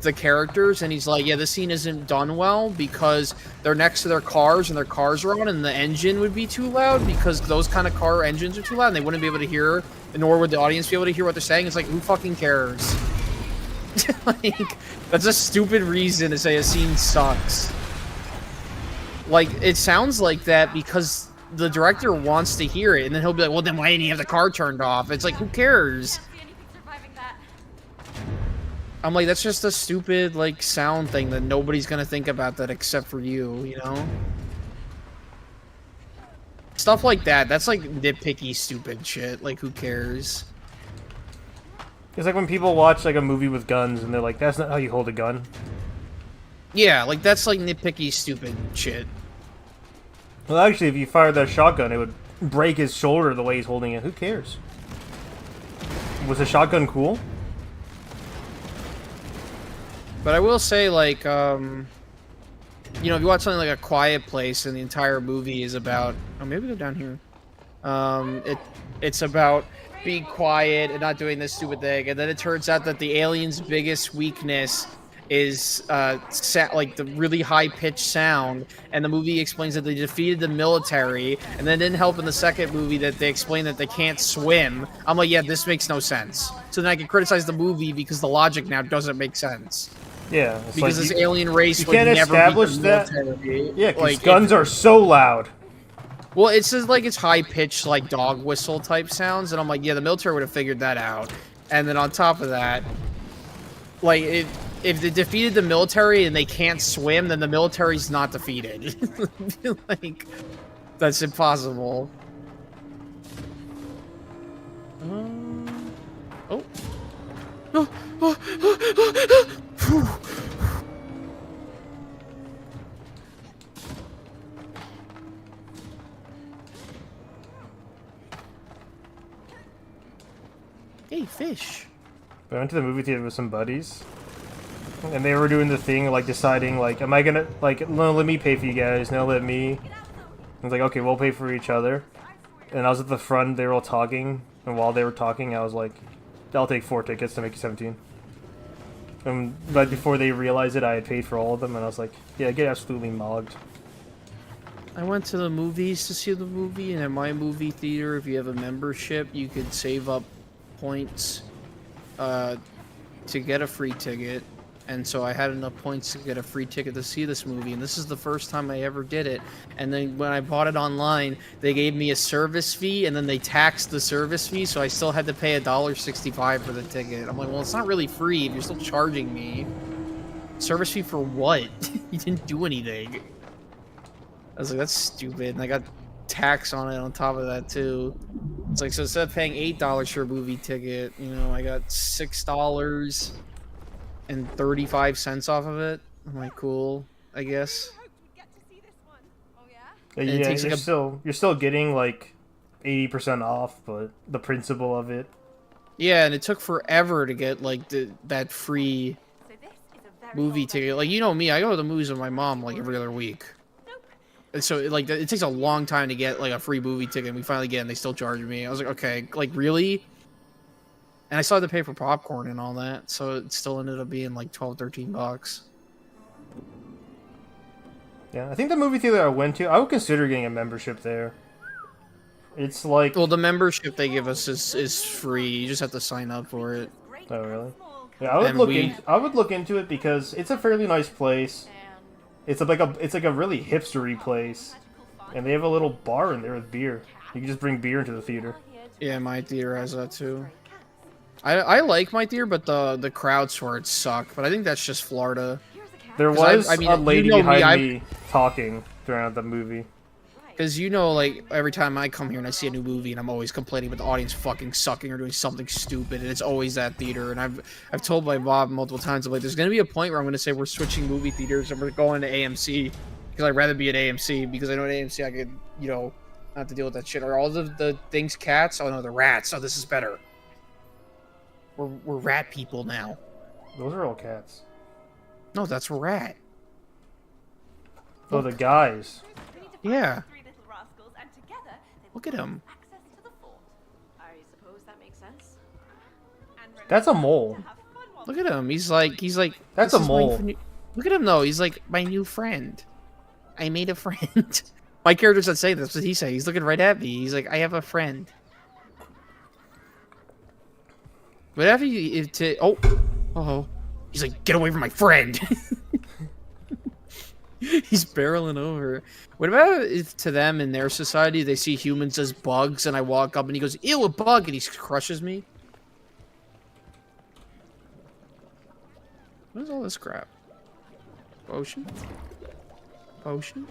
the characters and he's like, yeah, this scene isn't done well because they're next to their cars and their cars are on and the engine would be too loud because those kind of car engines are too loud and they wouldn't be able to hear, nor would the audience be able to hear what they're saying. It's like, who fucking cares? Like, that's a stupid reason to say a scene sucks. Like, it sounds like that because the director wants to hear it, and then he'll be like, well, then why didn't he have the car turned off? It's like, who cares? I'm like, that's just a stupid, like, sound thing that nobody's gonna think about that except for you, you know? Stuff like that, that's like nitpicky, stupid shit. Like, who cares? It's like when people watch, like, a movie with guns, and they're like, that's not how you hold a gun. Yeah, like, that's like nitpicky, stupid shit. Well, actually, if you fired that shotgun, it would break his shoulder the way he's holding it. Who cares? Was the shotgun cool? But I will say, like, you know, if you watch something like A Quiet Place and the entire movie is about... Oh, maybe go down here. It's about being quiet and not doing this stupid thing, and then it turns out that the alien's biggest weakness is like the really high-pitched sound, and the movie explains that they defeated the military, and then didn't help in the second movie that they explain that they can't swim. I'm like, yeah, this makes no sense. So then I can criticize the movie because the logic now doesn't make sense. Yeah, because like this alien race you would can't never establish beat the that. military. Yeah, because like, guns are so loud. Well, it's just like it's high-pitched, like dog whistle type sounds, and I'm like, yeah, the military would have figured that out. And then on top of that, like, if they defeated the military and they can't swim, then the military's not defeated. Like, that's impossible. Oh. Hey, fish. I went to the movie theater with some buddies, and they were doing the thing, like, deciding, like, am I gonna, like, no, let me pay for you guys, no, let me. I was like, okay, we'll pay for each other. And I was at the front, they were all talking, and while they were talking, I was like, I'll take 4 tickets to make it 17. But before they realized it, I had paid for all of them, and I was like, yeah, get absolutely mogged. I went to the movies to see the movie, and at my movie theater, if you have a membership, you could save up points to get a free ticket. And so I had enough points to get a free ticket to see this movie, and this is the first time I ever did it. And then when I bought it online, they gave me a service fee, and then they taxed the service fee, so I still had to pay $1.65 for the ticket. I'm like, well, it's not really free if you're still charging me. Service fee for what? You didn't do anything. I was like, that's stupid, and I got tax on it on top of that, too. It's like, so instead of paying $8 for a movie ticket, you know, I got $6 and 35 cents off of it. I'm like, cool, I guess. Yeah, you're still getting like 80% off, but the principle of it. Yeah, and it took forever to get like that free movie ticket. Like, you know me, I go to the movies with my mom like every other week. And so like it takes a long time to get like a free movie ticket, and we finally get it and they still charge me. I was like, okay, like really? And I still had to pay for popcorn and all that, so it still ended up being like $12, $13. Yeah, I think the movie theater I went to, I would consider getting a membership there. It's like, Well, the membership they give us is free. You just have to sign up for it. oh really? Yeah, I would And look we- I would look into it because it's a fairly nice place. And It's like a really hipstery place, and they have a little bar in there with beer. You can just bring beer into the theater. Yeah, my theater has that too. I like my theater, but the crowds for it suck. But I think that's just Florida. There 'Cause was I mean, a you lady know me, behind me talking throughout the movie. Because you know, like, every time I come here and I see a new movie and I'm always complaining about the audience fucking sucking or doing something stupid, and it's always that theater. And I've told my mom multiple times, I'm like, there's going to be a point where I'm going to say we're switching movie theaters and we're going to AMC. Because I'd rather be at AMC, because I know at AMC I could, you know, not have to deal with that shit. Are all the things cats? Oh no, the rats. Oh, this is better. We're rat people now. Those are all cats. No, that's rat. Oh, the guys. Yeah. Three little rascals, and together they Look at him. access to the fort. I suppose that makes sense. And That's a mole. have fun while Look at him. He's like. That's this a is my mole. new- Look at him though. He's like my new friend. I made a friend. My character's not saying this. That's what he said. He's looking right at me. He's like, I have a friend. But after you oh, he's like, get away from my friend. He's barreling over. What about if to them in their society they see humans as bugs, and I walk up and he goes, ew, a bug, and he crushes me? What is all this crap? Potion? Potion?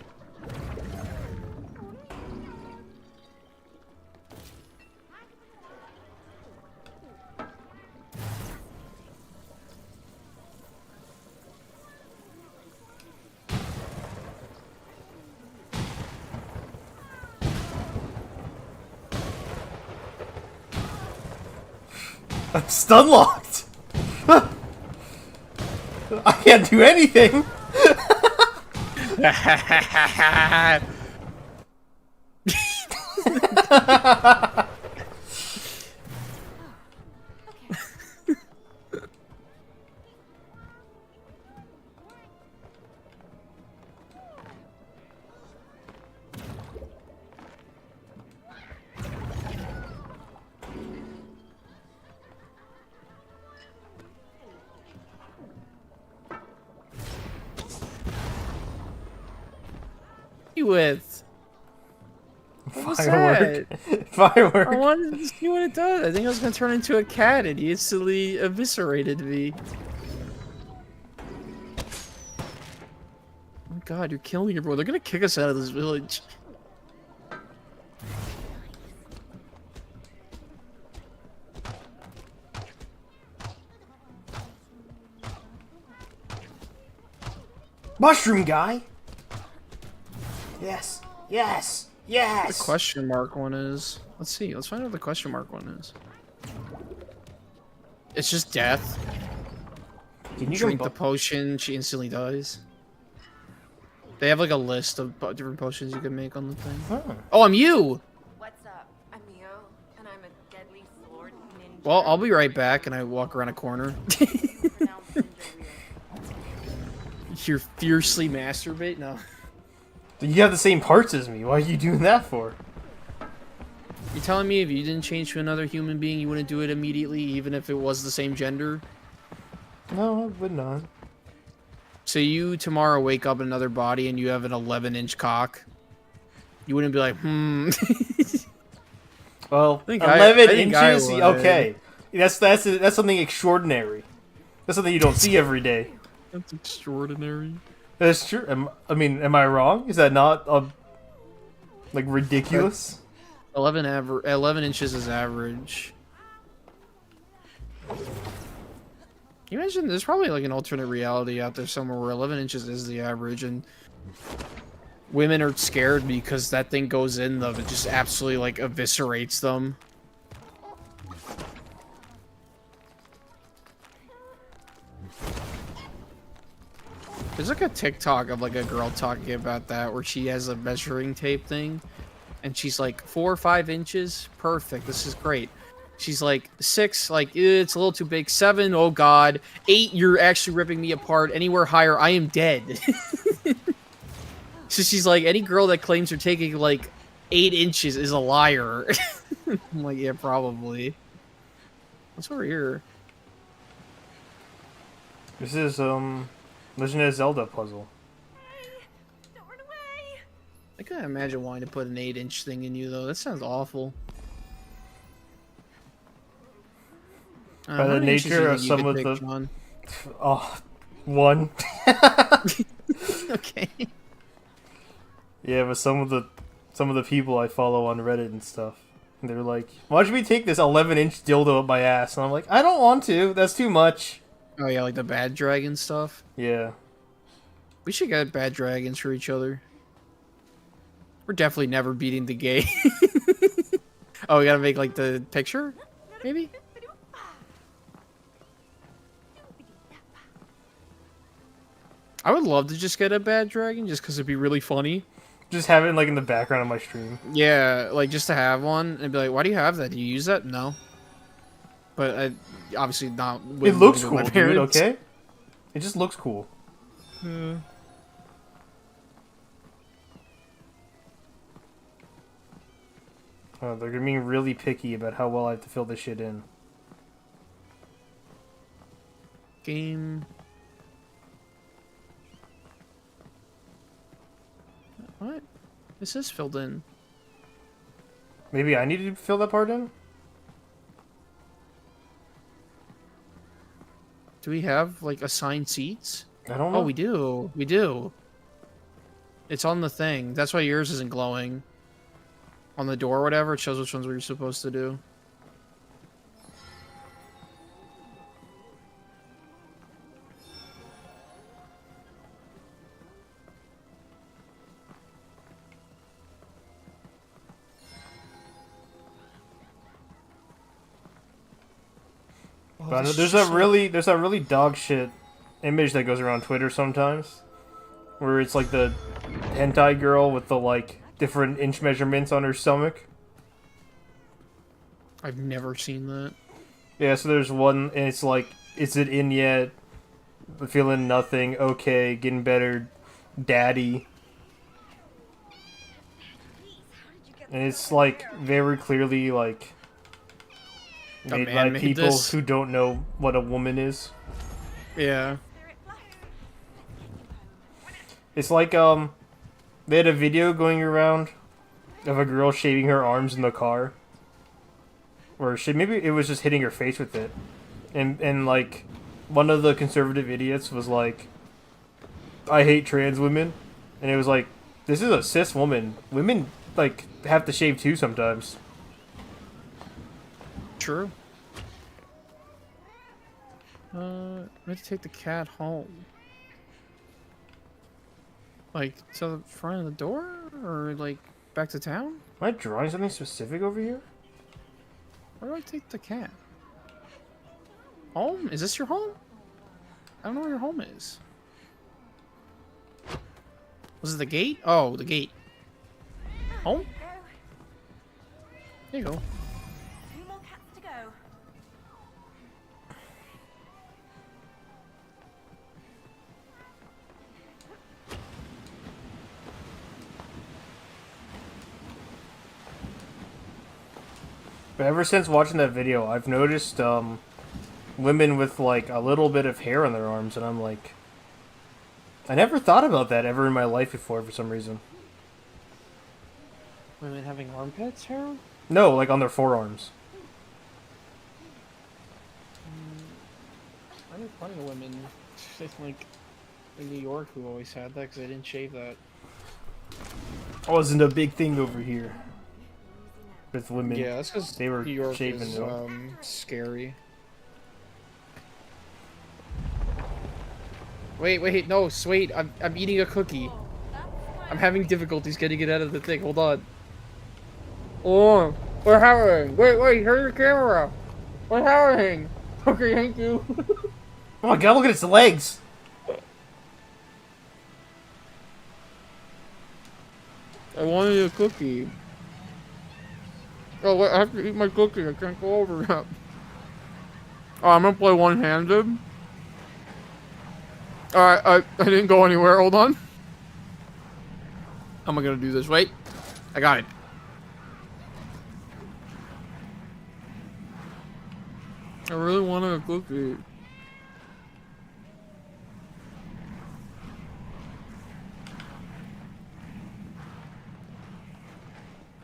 I'm stun locked. I can't do anything. You with? What was Firework. that? I Firework. wanted to see what it does. I think I was gonna turn into a cat, and he instantly eviscerated me. Oh my god, you're killing everyone. They're gonna kick us out of this village. Mushroom guy. Yes. Yes. Yes. The question mark one is. Let's see. Let's find out what the question mark one is. It's just death. Can you Drink the potion, she instantly dies. They have like a list of different potions you can make on the thing. Oh. Oh, I'm you! What's up? I'm Mio, and I'm a deadly sword ninja. Well, I'll be right back, and I walk around a corner. Pronounced ninja weird. You're fiercely masturbate? No. You have the same parts as me. Why are you doing that for? You're telling me if you didn't change to another human being, you wouldn't do it immediately, even if it was the same gender? No, I would not. So you tomorrow wake up in another body and you have an 11-inch cock? You wouldn't be like, Well, think 11 I think I inches. would. Okay, that's something extraordinary. That's something you don't see every day. That's extraordinary. That's true. Am I wrong? Is that not like ridiculous? 11 inches is average. Can you imagine? There's probably like an alternate reality out there somewhere where 11 inches is the average, and women are scared because that thing goes in them. It just absolutely like eviscerates them. There's like a TikTok of like a girl talking about that where she has a measuring tape thing, and she's like 4 or 5 inches, perfect. This is great. She's like 6, like it's a little too big. 7, oh god. 8, you're actually ripping me apart. Anywhere higher, I am dead. So she's like, any girl that claims they're taking like 8 inches is a liar. I'm like, yeah, probably. What's over here? This is Legend of Zelda puzzle. Don't run away. I can't imagine wanting to put an 8-inch thing in you though. That sounds awful. By How the many inches do nature you of think you some could of pick, the Sean? oh, one. Okay. Yeah, but some of the people I follow on Reddit and stuff, they're like, "Why should we take this 11-inch dildo up my ass?" And I'm like, "I don't want to. That's too much." Oh yeah, like the bad dragon stuff. Yeah. We should get bad dragons for each other. We're definitely never beating the gay. Oh, we gotta make like the picture, maybe. I would love to just get a bad dragon, just because it'd be really funny. Just have it like in the background of my stream. Yeah, like just to have one and be like, "Why do you have that? Do you use that?" No. But I obviously not. It looks with cool, my dude. parents. Okay. It just looks cool. Oh, they're gonna be really picky about how well I have to fill this shit in. Game. What? This is filled in. Maybe I need to fill that part in? Do we have like assigned seats? I don't know. Oh, we do. We do. It's on the thing. That's why yours isn't glowing. On the door or whatever, it shows which ones we're supposed to do. But this there's is that really dog shit image that goes around Twitter sometimes, where it's like the hentai girl with the like different inch measurements on her stomach. I've never seen that. Yeah, so there's one, and it's like, is it in yet? Feeling nothing. Okay, getting better. Daddy. And it's like very clearly like A made man by made people this. who don't know what a woman is. Yeah. It's like they had a video going around of a girl shaving her arms in the car, or maybe it was just hitting her face with it, and like one of the conservative idiots was like, "I hate trans women," and it was like, this is a cis woman. Women like have to shave too sometimes. True. We have to take the cat home. Like to the front of the door, or like back to town? Am I drawing something specific over here? Where do I take the cat? Home? Is this your home? I don't know where your home is. Was it the gate? Oh, the gate. Home? There you go. 2 more cats to go. But ever since watching that video, I've noticed women with like a little bit of hair on their arms, and I'm like, I never thought about that ever in my life before for some reason. Women having armpits hair? No, like on their forearms. I know plenty of women, like in New York, who always had that because they didn't shave that. Wasn't a big thing over here with women. Yeah, that's because They were New York shaving, is though. scary. Wait, no, wait, I'm eating a cookie. I'm having difficulties getting it out of the thing. Hold on. Oh, we're howling. Wait, here's the camera. We're howling. Okay, thank you. Oh my god, look at its legs! I wanted a cookie. Oh, wait, I have to eat my cookie. I can't go over that. Oh, I'm gonna play one-handed. Alright, I didn't go anywhere. Hold on. How am I gonna do this? Wait. I got it. I really want a cookie.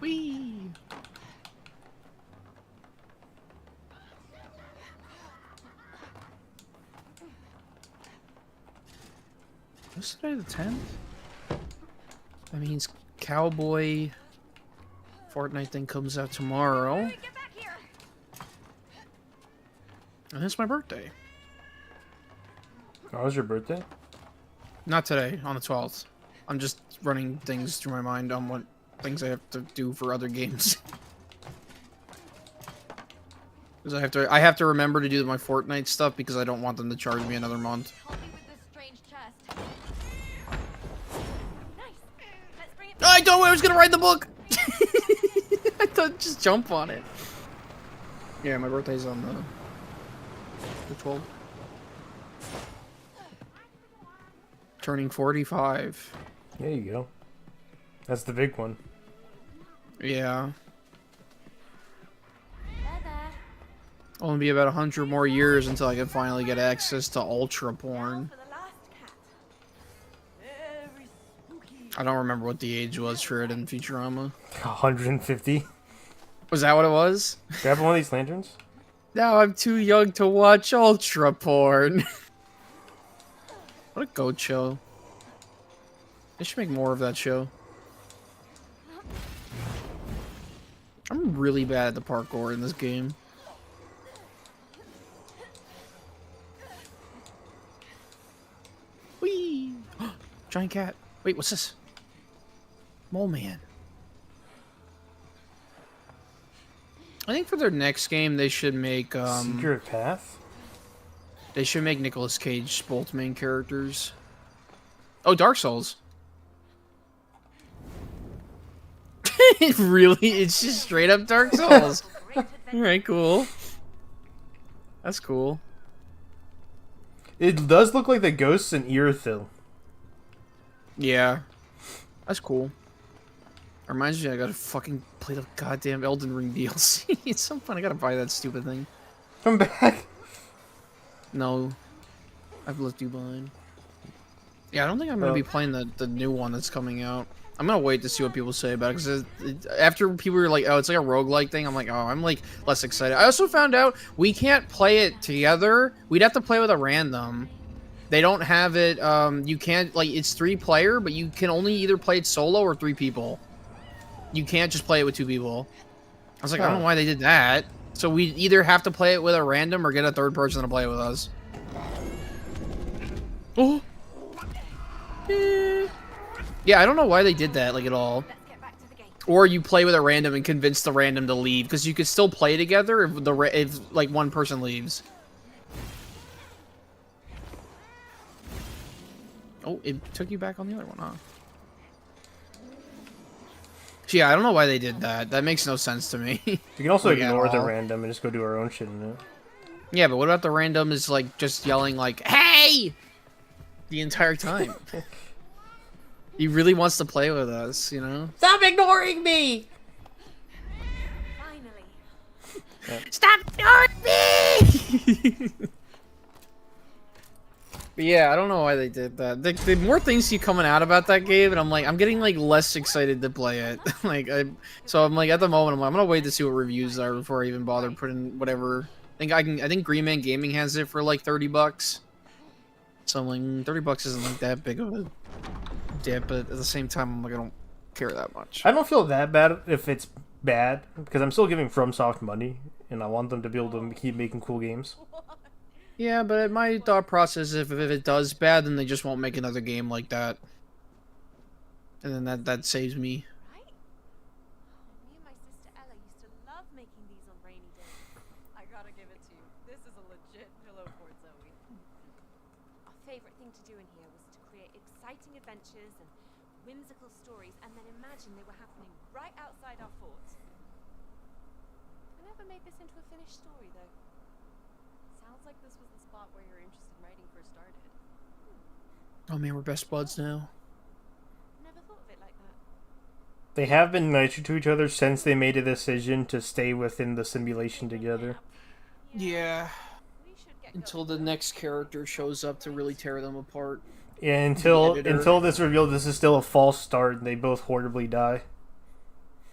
Whee! What's today, the 10th? That means Cowboy Fortnite thing comes out tomorrow. Get back here. And it's my birthday. Oh, was your birthday? Not today, on the 12th. I'm just running things through my mind on what things I have to do for other games. Because I have to remember to do my Fortnite stuff because I don't want them to charge me another month. Help me with this strange chest. Nice. Let's bring it. I thought I was gonna write the book. I thought just jump on it. Yeah, my birthday's on the 12th. Turning 45. There you go. That's the big one. Yeah. There, there. Only be about 100 more years until I can finally get access to ultra porn. For the last cat. Very spooky. I don't remember what the age was for it in Futurama. 150. Was that what it was? Grab one of these lanterns. Now I'm too young to watch ultra porn. What a goat show. They should make more of that show. I'm really bad at the parkour in this game. Whee! Giant cat. Wait, what's this? Mole Man. I think for their next game they should make Secret Path? they should make Nicolas Cage both main characters. Oh, Dark Souls. Really? It's just straight up Dark Souls. Alright, cool. That's cool. It does look like the ghosts in Irithyll. Yeah. That's cool. Reminds me I gotta fucking play the goddamn Elden Ring DLC. It's so fun, I gotta buy that stupid thing. Come back. No. I've left you behind. Yeah, I don't think I'm gonna be playing the new one that's coming out. I'm gonna wait to see what people say about it, because after people were like, oh, it's like a roguelike thing, I'm like, oh, I'm like less excited. I also found out we can't play it together. We'd have to play with a random. They don't have it, you can't, like, it's 3-player, but you can only either play it solo or 3 people. You can't just play it with 2 people. I was like, I don't know why they did that. So we either have to play it with a random or get a third person to play it with us. Oh. Yeah, I don't know why they did that, like, at all. Let's get back to the gate. Or you play with a random and convince the random to leave, because you could still play together if like one person leaves. Oh, it took you back on the other one, huh? So yeah, I don't know why they did that. That makes no sense to me. You can also Like, at ignore the all. random and just go do our own shit in it. Yeah, but what about the random is like just yelling like, "Hey!" the entire time? He really wants to play with us, you know? Stop ignoring me! Finally. Stop ignoring me! But yeah, I don't know why they did that. The more things keep coming out about that game, and I'm like, I'm getting like less excited to play it. So I'm like, at the moment, I'm gonna wait to see what reviews are before I even bother putting whatever. I think Green Man Gaming has it for like $30. So I'm like, $30 isn't like that big of a dip, but at the same time, I'm like, I don't care that much. I don't feel that bad if it's bad, because I'm still giving FromSoft money, and I want them to be able to keep making cool games. Yeah, but my thought process is if it does bad, then they just won't make another game like that. And then that saves me. Right? Me and my sister Ella used to love making these on rainy days. I gotta give it to you. This is a legit pillow fort, Zoe. Our favorite thing to do in here was to create exciting adventures and whimsical stories, and then imagine they were happening right outside our fort. I never made this into a finished story, though. Sounds like this was the spot where your interest in writing first started. Oh man, we're best buds now. Never thought of it like that. They have been nicer to each other since they made a decision to stay within the simulation together. Yeah. We should get Until going. the next character shows up to really tear them apart. Yeah, The editor. until this reveal, this is still a false start, and they both horribly die.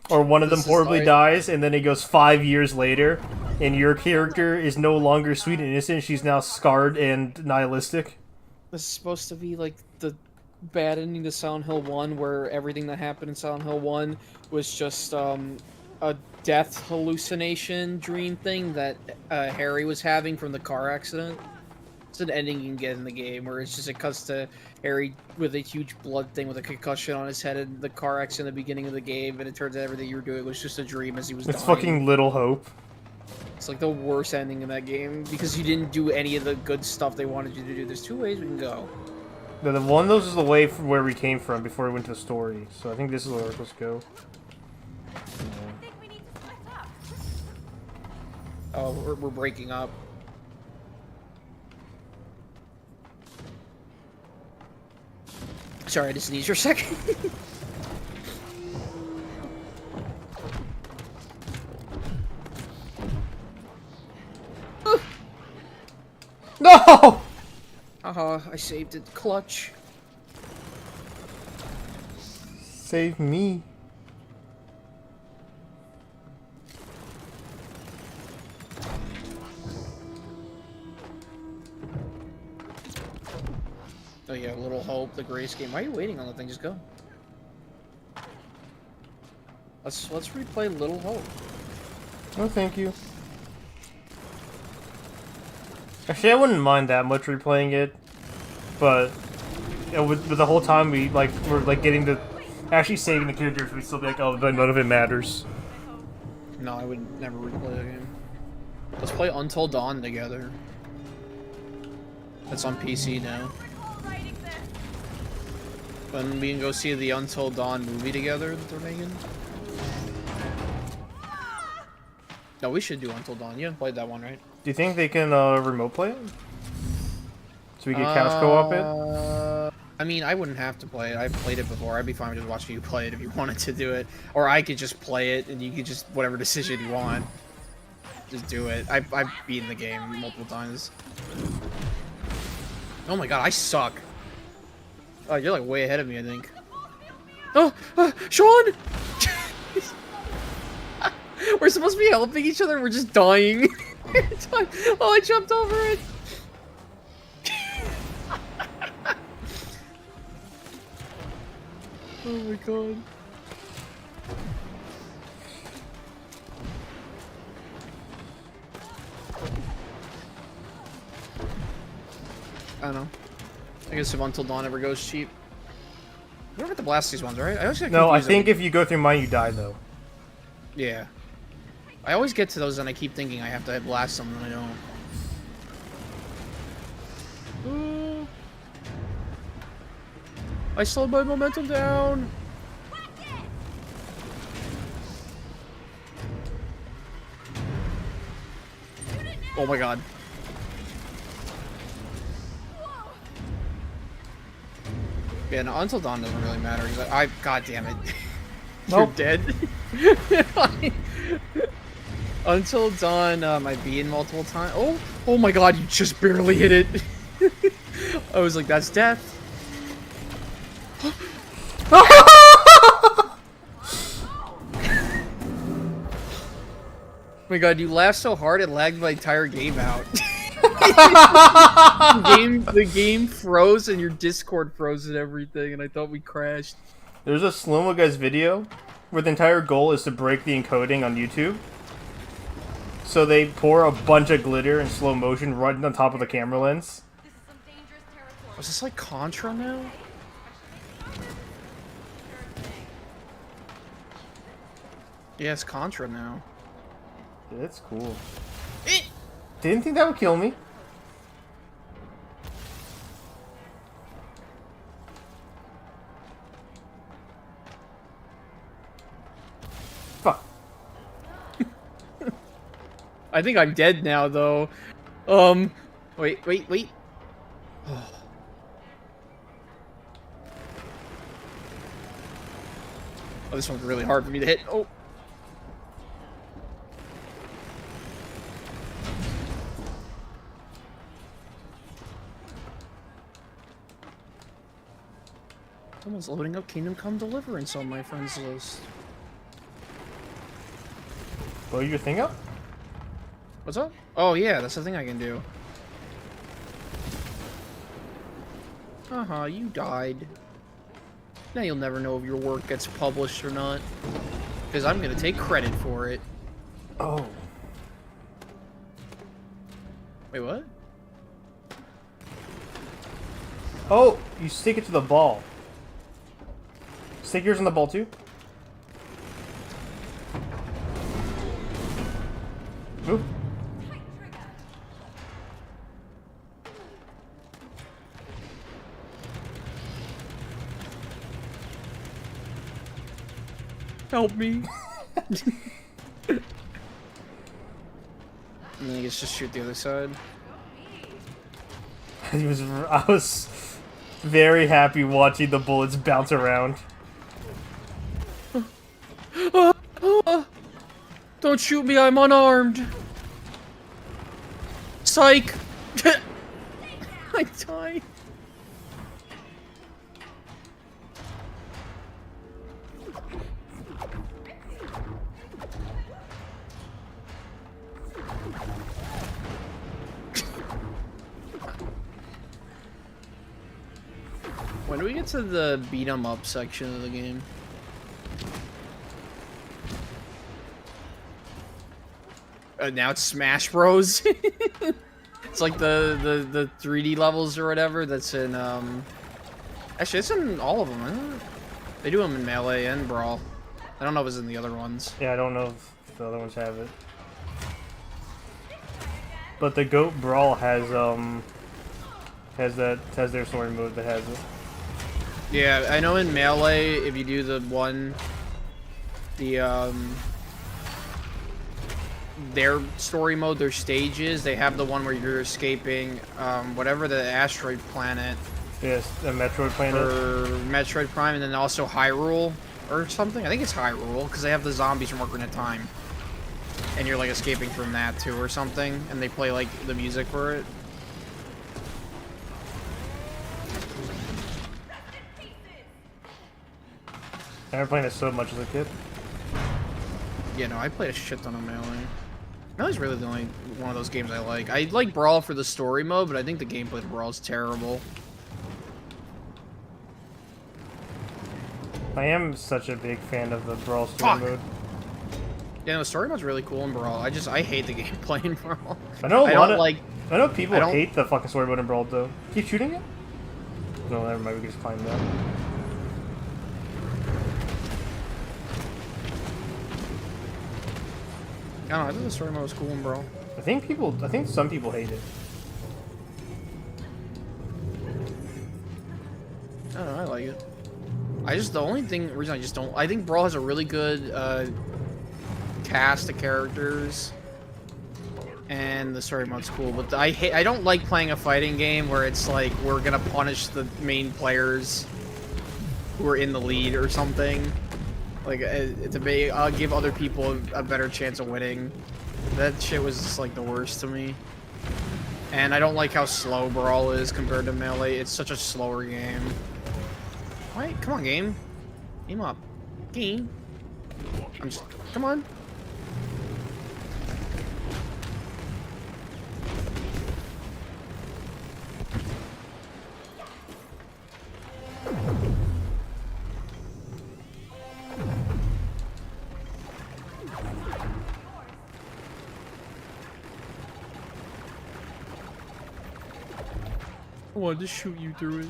Or one of them This is horribly like- dies, and then it goes 5 years later, and your character is no longer sweet and innocent. She's now scarred and nihilistic. This is supposed to be like the bad ending to Silent Hill 1, where everything that happened in Silent Hill 1 was just a death hallucination dream thing that Harry was having from the car accident. It's an ending you can get in the game where it's just it cuts to Harry with a huge blood thing with a concussion on his head in the car accident at the beginning of the game, and it turns out everything you were doing was just a dream as he was It's dying. fucking Little Hope. It's like the worst ending in that game because you didn't do any of the good stuff they wanted you to do. There's 2 ways we can go. The one of those is the way from where we came from before we went to the story. So I think this is where we're supposed to go. I think we need to split up. Oh, we're breaking up. Sorry, I just sneezed for a second. No! I saved it. Clutch. Save me. Oh yeah, Little Hope, the Grace game. Why are you waiting on the thing? Just go. Let's replay Little Hope. Oh, thank you. Actually, I wouldn't mind that much replaying it, but you know, with the whole time we're getting the actually saving the characters, we'd still be like, oh, but none of it matters. No, I would never replay that game. Let's play Until Dawn together. That's on PC now. Recall writing this. Then we can go see the Until Dawn movie together that they're making. No, we should do Until Dawn. You haven't played that one, right? Do you think they can remote play it? So we get couch co-op it? I mean, I wouldn't have to play it. I've played it before. I'd be fine with just watching you play it if you wanted to do it. Or I could just play it and you could just, whatever decision you want. Just do it. I've beaten the game multiple times. Oh my god, I suck. Oh, you're like way ahead of me, I think. Oh, Sean! We're supposed to be helping each other, we're just dying. Oh, I jumped over it! Oh my god. I don't know. I guess if Until Dawn ever goes cheap. You don't have to blast these ones, right? I always get No, I confused think every- if you go through mine, you die, though. Yeah. I always get to those and I keep thinking I have to blast them and I don't. I slowed my momentum down. Oh my god. Yeah, no, Until Dawn doesn't really matter because I god damn it. Nope. You're dead. Until Dawn, I beaten multiple times. Oh my god, you just barely hit it. I was like, that's death. Oh my god, you laughed so hard it lagged my entire game out. the game froze and your Discord froze and everything, and I thought we crashed. There's a Slow-Mo Guys video where the entire goal is to break the encoding on YouTube. So they pour a bunch of glitter in slow motion right on top of the camera lens. This is some dangerous territory. Was this like Contra now? Yeah, it's Contra now. Yeah, that's cool. Didn't think that would kill me. Fuck. I think I'm dead now, though. Wait. this one's really hard for me to hit. Oh. Someone's loading up Kingdom Come Deliverance on my friends list. Blow your thing up? What's up? Oh yeah, that's the thing I can do. You died. Now you'll never know if your work gets published or not. Because I'm gonna take credit for it. Oh. Wait, what? Oh, you stick it to the ball. Stick yours on the ball too. Move. Help me. And then I guess just shoot the other side. I was very happy watching the bullets bounce around. Don't shoot me, I'm unarmed. Psych. I died. When do we get to the beat 'em up section of the game? Now it's Smash Bros. It's like the 3D levels or whatever. That's in actually it's in all of them. Isn't it? They do them in Melee and Brawl. I don't know if it's in the other ones. Yeah, I don't know if the other ones have it. But the Goat Brawl has their story mode that has it. Yeah, I know in Melee, if you do their story mode, their stages, they have the one where you're escaping, whatever the asteroid planet. Yes, the Metroid planet. Or Metroid Prime, and then also Hyrule, or something. I think it's Hyrule, because they have the zombies from Ocarina of Time. And you're, like, escaping from that, too, or something, and they play, like, the music for it. I remember playing it so much as a kid. Yeah, no, I played a shit ton of Melee. Melee's really the only one of those games I like. I like Brawl for the story mode, but I think the gameplay of Brawl is terrible. I am such a big fan of the Brawl story mode. Yeah, no, the story mode's really cool in Brawl. I hate the gameplay in Brawl. I know I know people don't hate the fucking story mode in Brawl though. Keep shooting it? No, never mind. We can just climb that. I don't know, I think the story mode was cool in Brawl. I think some people hate it. I don't know, I like it. The only reason I just don't, I think Brawl has a really good cast of characters, and the story mode's cool. But I don't like playing a fighting game where it's like we're gonna punish the main players who are in the lead or something. Like I'll give other people a better chance of winning. That shit was just like the worst to me. And I don't like how slow Brawl is compared to Melee. It's such a slower game. Wait, come on, game. Game up. Game. Come on. I wanted to shoot you through it.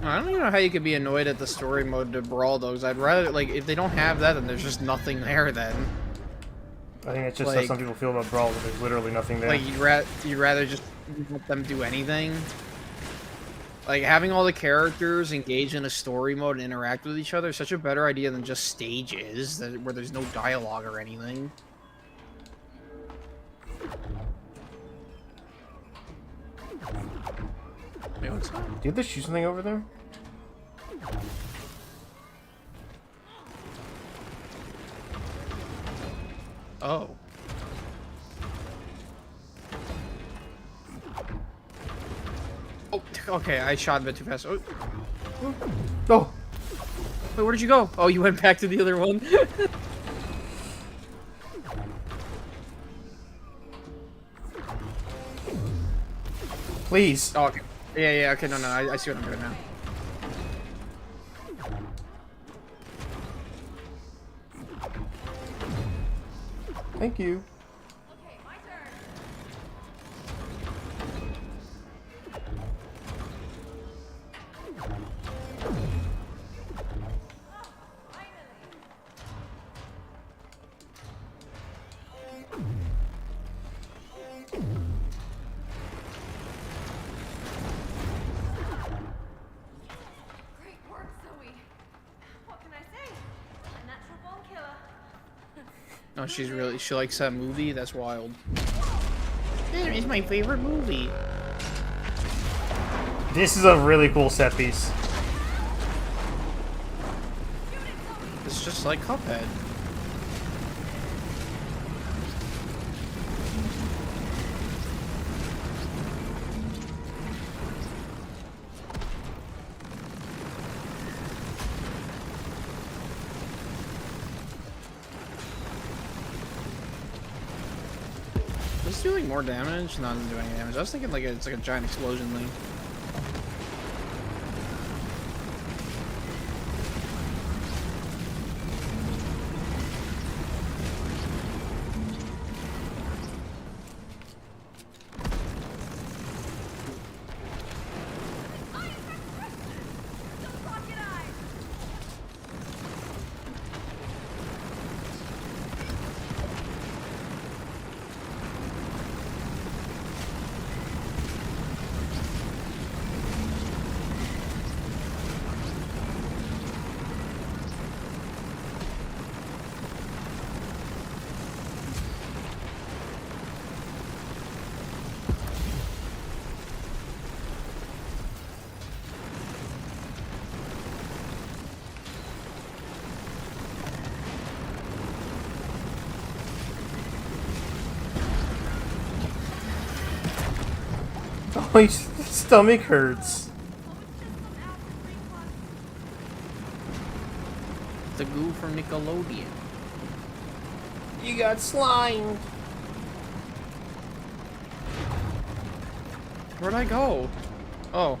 I don't even know how you could be annoyed at the story mode to Brawl, though, because I'd rather, like, if they don't have that, then there's just nothing there, then. I think it's just how some people feel about Brawl, but there's literally nothing there. Like, you'd rather just let them do anything? Like, having all the characters engage in a story mode and interact with each other is such a better idea than just stages, where there's no dialogue or anything. Wait, what's that? Do you have to shoot something over there? Oh. Oh, okay, I shot a bit too fast. Oh. Oh, Wait, where did you go? Oh, you went back to the other one? please. Oh, okay. Yeah, okay, no, I see what I'm doing now. Thank you. Okay, my turn. Great work, Zoe. What can I say? A natural born killer. Oh, she likes that movie? That's wild. It's my favorite movie. This is a really cool set piece. It's just like Cuphead. Is this doing more damage? No, it doesn't do any damage. I was thinking like it's like a giant explosion thing. Oh, his stomach hurts. The goo from Nickelodeon. You got slimed. Where'd I go? Oh.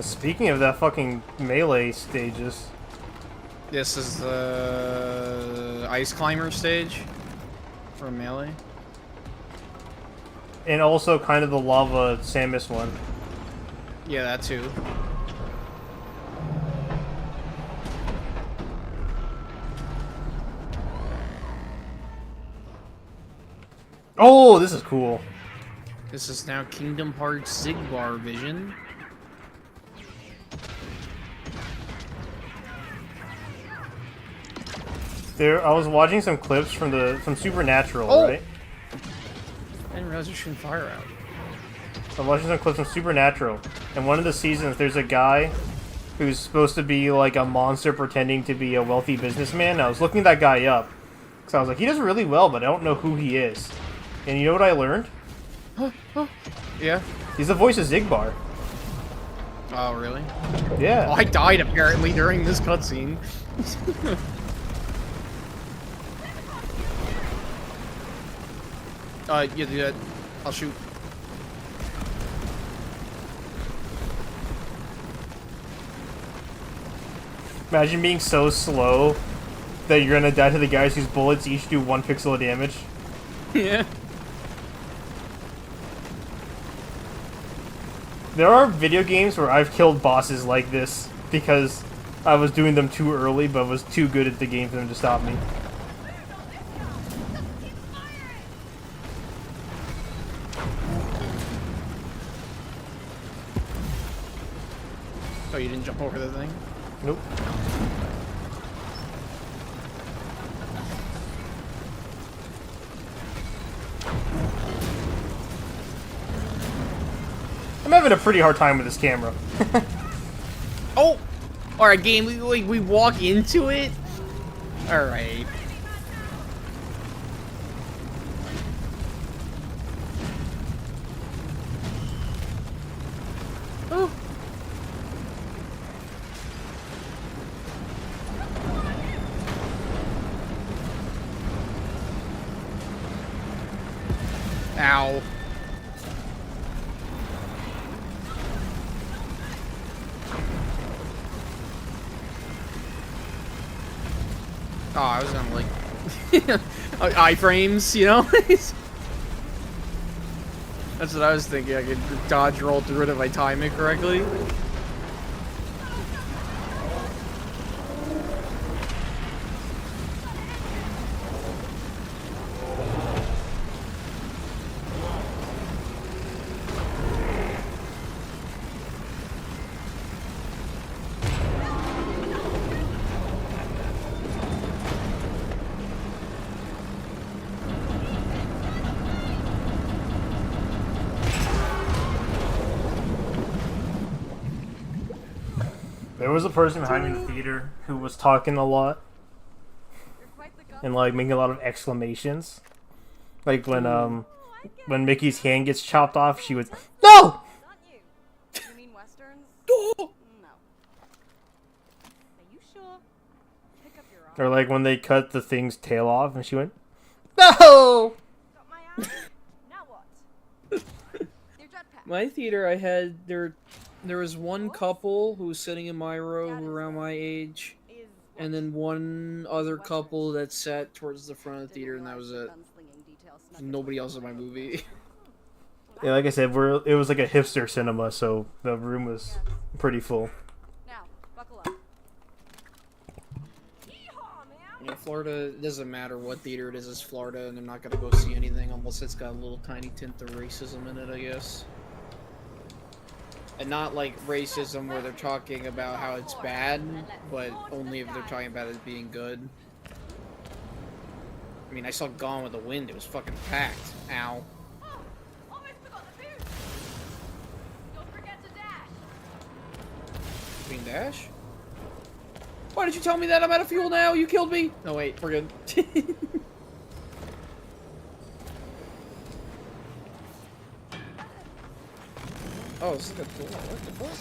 Speaking of that fucking melee stages, This is the Ice Climber stage for Melee. and also kind of the lava Samus one. Yeah, that too. Oh, this is cool. This is now Kingdom Hearts Zigbar Vision. There, I was watching some clips from Supernatural, Oh! right? I didn't realize you're shooting fire out. I'm watching some clips from Supernatural, and one of the seasons there's a guy who's supposed to be like a monster pretending to be a wealthy businessman. I was looking that guy up, because I was like, he does really well, but I don't know who he is. And you know what I learned? Yeah? He's the voice of Zigbar. Oh, really? Yeah. Oh, I died apparently during this cutscene. Yeah, do that. I'll shoot. Imagine being so slow that you're gonna die to the guys whose bullets each do 1 pixel of damage. Yeah. There are video games where I've killed bosses like this because I was doing them too early, but was too good at the game for them to stop me. Oh, you didn't jump over the thing? Nope. I'm having a pretty hard time with this camera. Oh! Alright, game, we walk into it? Alright. Oh. Ow. Oh, I was gonna like iframes, you know? That's what I was thinking. I could dodge roll through it if I time it correctly. There was a person behind me in the theater who was talking a lot and like making a lot of exclamations. Like when Mickey's hand gets chopped off, she would no. Aren't you? You mean westerns? Oh! No. Are you sure? Pick up your arm. Or like when they cut the thing's tail off, and she went no. Got my arm. Now what? Your jetpack. My theater, I had there was one couple who was sitting in my row who were around my age, Is and then one other couple that sat towards the front of the theater, and that was it. Nobody else in my movie. Yeah, like I said, it was like a hipster cinema, so the room was pretty full. Now, buckle up. Yeah, Florida, it doesn't matter what theater it is, it's Florida, and I'm not gonna go see anything unless it's got a little tiny tint of racism in it, I guess. And not like racism where they're talking about how it's bad, but only if they're talking about it being good. I mean, I saw Gone with the Wind, it was fucking packed. Ow. Almost forgot the boots. Don't forget to dash. Green Dash? Why did you tell me that? I'm out of fuel now, you killed me! No wait, we're good. Oh, this is a door. What the fuck?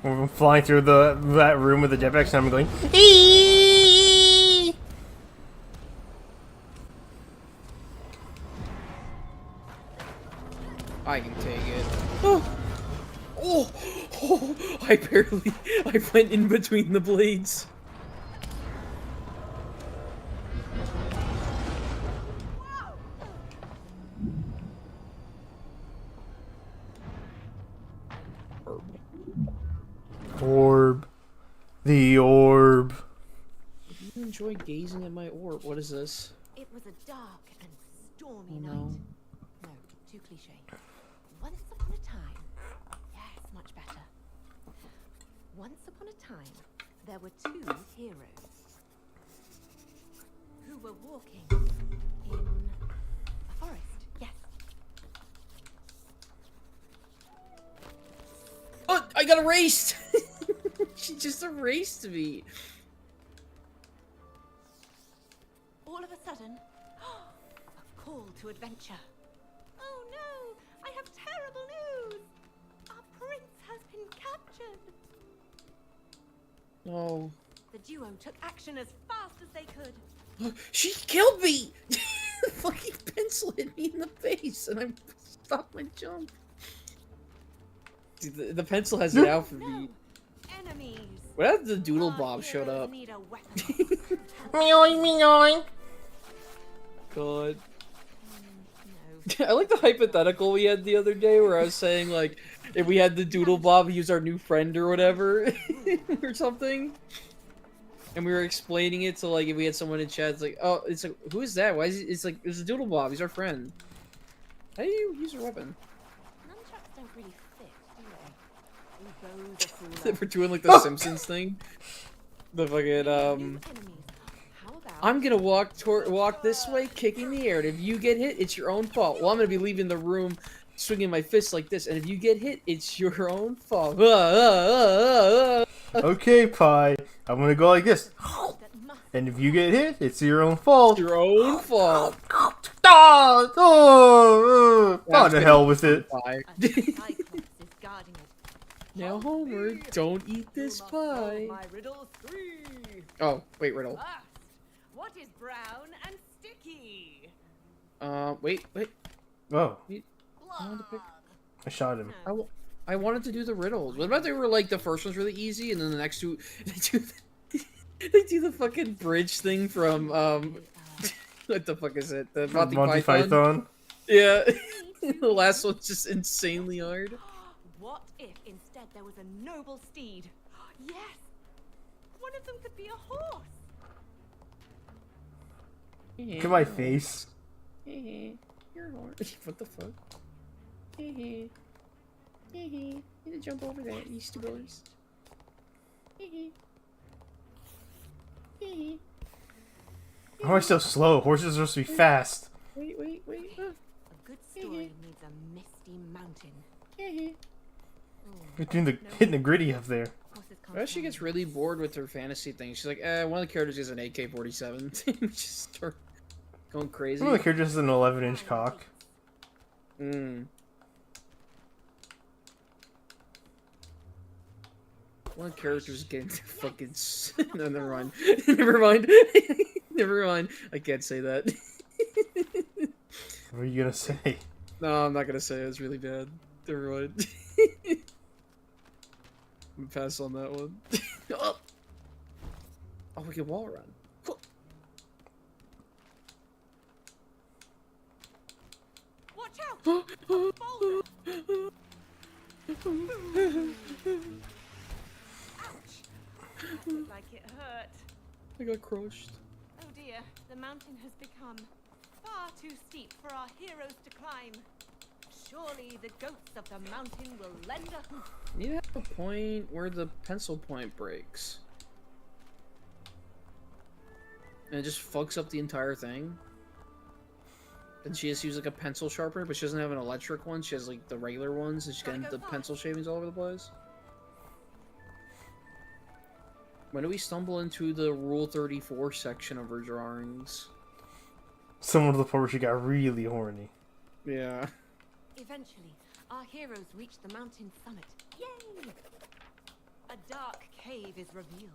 We're flying through that room with the jetpacks, and I'm going. Eee! I can take it. Oh! Oh! Oh! I went in between the blades. Orb. The orb. You enjoy gazing at my orb. What is this? It was a dark and stormy Oh, night. no. No, too cliche. Once upon a time. Yes, much better. Once upon a time, there were two heroes who were walking in a forest. Yes. Oh! I got erased! She just erased me. All of a sudden, a call to adventure. Oh no! I have terrible news! Our prince has been captured! Oh. The duo took action as fast as they could. She killed me! The fucking pencil hit me in the face and I stopped my jump. Dude, the pencil has it out for me. Enemies! What if the Doodle Our Bob showed heroes up? need a weapon. Meoing, meoing. God. No. I like the hypothetical we had the other day where I was saying, like, if we had the Doodle Bob, he was our new friend or whatever, or something. And we were explaining it to, like, if we had someone in chat, it's like, oh, it's like, who is that? Why is he, it's like, it's a Doodle Bob, he's our friend. How do you use your weapon? Nunchucks don't really fit, do they? We both are cooler. We're doing like the Simpsons thing. The fucking New enemies. How about I'm gonna walk this way, kicking the air. And if you get hit, it's your own fault. Well, I'm gonna be leaving the room, swinging my fist like this. And if you get hit, it's your own fault. Okay, Pie. I'm gonna go like this. that must And if you get hit, it's your own fault. Your own fault. Ah, oh, to hell with it. Pie. a Cyclops is guarding it. Now, Homer, don't eat this pie. My riddle 3. Oh, wait, riddle. First, what is brown and sticky? Wait. Oh, I wanted to pick. I shot him. I wanted to do the riddles. What about they were like the first one's really easy, and then the next two they do the fucking bridge thing from what the fuck is it? The Monty Python. Yeah. The last one's just insanely hard. What if instead there was a noble steed? Yes! One of them could be a horse! Look at my face. You're a horse. What the fuck? You need to jump over that, you stupid. How am I so slow? Horses are supposed to be fast. Wait. A good story needs a misty mountain. You're doing the hitting the gritty up there. Horses can't Well, she fly. gets really bored with her fantasy thing. She's like, one of the characters is an AK-47. We just start going crazy. Look like you're just an 11-inch cock. One of the characters getting their fucking... No, never mind. Never mind. Never mind. I can't say that. What are you gonna say? No, I'm not gonna say it. It's really bad. Never mind. I'm gonna pass on that one. Oh, we can wall run. Watch out! A boulder! Ouch! That looked like it hurt. I got crushed. Oh dear, the mountain has become far too steep for our heroes to climb. Surely the goats of the mountain will lend a hoof. You need to have a point where the pencil point breaks. And it just fucks up the entire thing. And she has to use like a pencil sharpener, but she doesn't have an electric one. She has like the regular ones, and she's getting the pencil shavings all over the place. When do we stumble into the Rule 34 section of her drawings? Someone to the point where she got really horny. Yeah. Eventually, our heroes reach the mountain summit. Yay! A dark cave is revealed.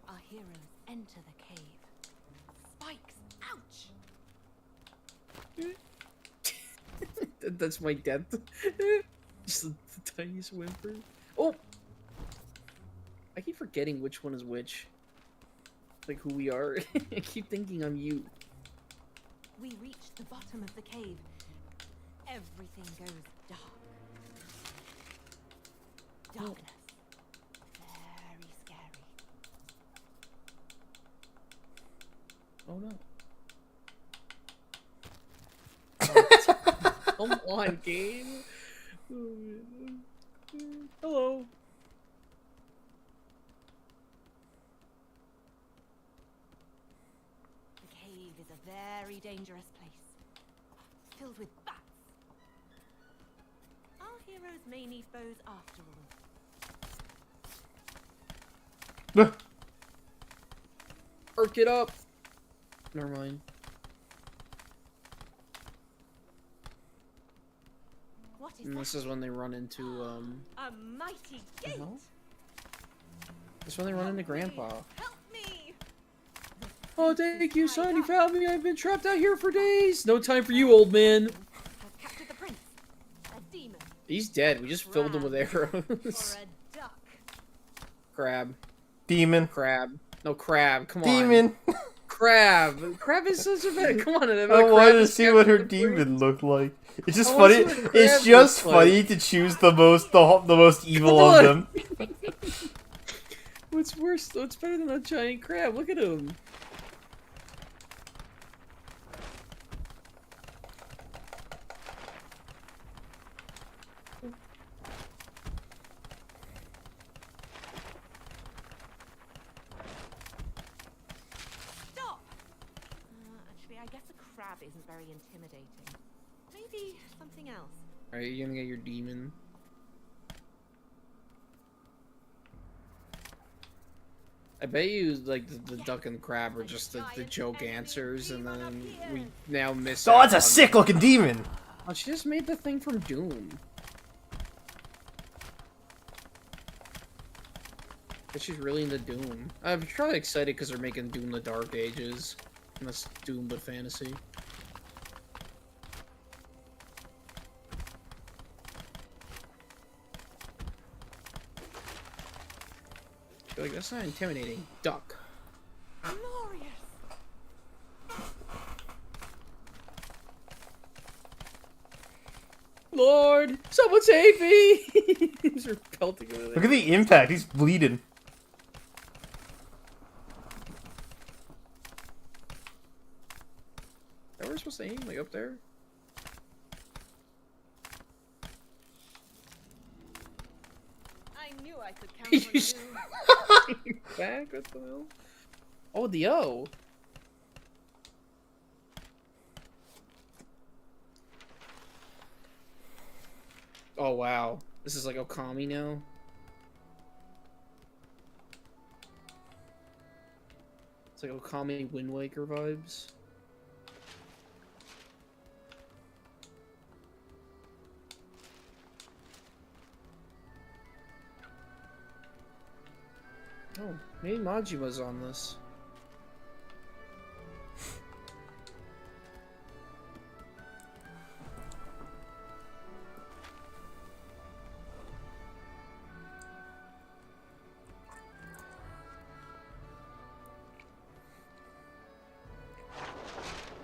Our heroes enter the cave. Spikes! Ouch! That's my death. Just the tiniest whimper. Oh! I keep forgetting which one is which. Like who we are. I keep thinking I'm you. We reach the bottom of the cave. Everything goes dark. Darkness. Very scary. Oh no. Come on, game. Hello. The cave is a very dangerous place. Filled with bats. Our heroes may need bows after all. Arc it up. Never mind. What is And that? this is when they run into A mighty gate! hell? This is when they run into Help me! Grandpa. Help me! Oh, thank you, son. You found me. I've been trapped out here for days. No time for you, old man. Has captured the prince. A demon. He's dead. We just filled him with Or arrows. a duck. Crab. Demon. Crab. No, crab. Come on. Demon. Crab. Crab is such a bad. Come on. I wanted to see what her demon looked like. It's just I wanna funny. see what It's crab just looks like. funny to choose the most evil Come of on. them. What's worse? What's better than a giant crab? Look at him. crab isn't very intimidating. Maybe something else. Alright, you're gonna get your demon. I bet you like the duck and crab are just the joke answers, and then we now miss. Oh, out that's a on- sick looking demon. Oh, she just made the thing from Doom. But she's really into Doom. I'm probably excited because they're making Doom the Dark Ages. And that's Doom but fantasy. I feel like that's not intimidating. Duck. Glorious. Lord, someone save me! He's pelting with it. Look at the impact. He's bleeding. Is that where we're supposed to aim? Like up there? I knew I could count You on you. s- Back? What the hell? Oh, the O. Oh, wow. This is like Okami now. It's like Okami Wind Waker vibes. Oh, maybe Majima's on this.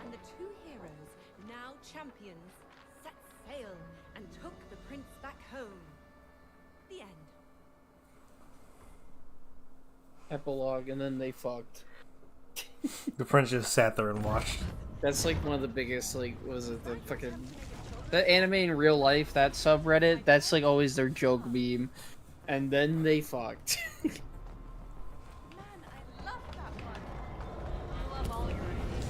And the two heroes, now champions, set sail and took the prince back home. The end. Epilogue, and then they fucked. The prince just sat there and watched. That's like one of the biggest, like, what was it, the fucking... That anime in real life, that subreddit, that's like always their joke meme. And then they fucked. Man, I love that one. I love all your ideas.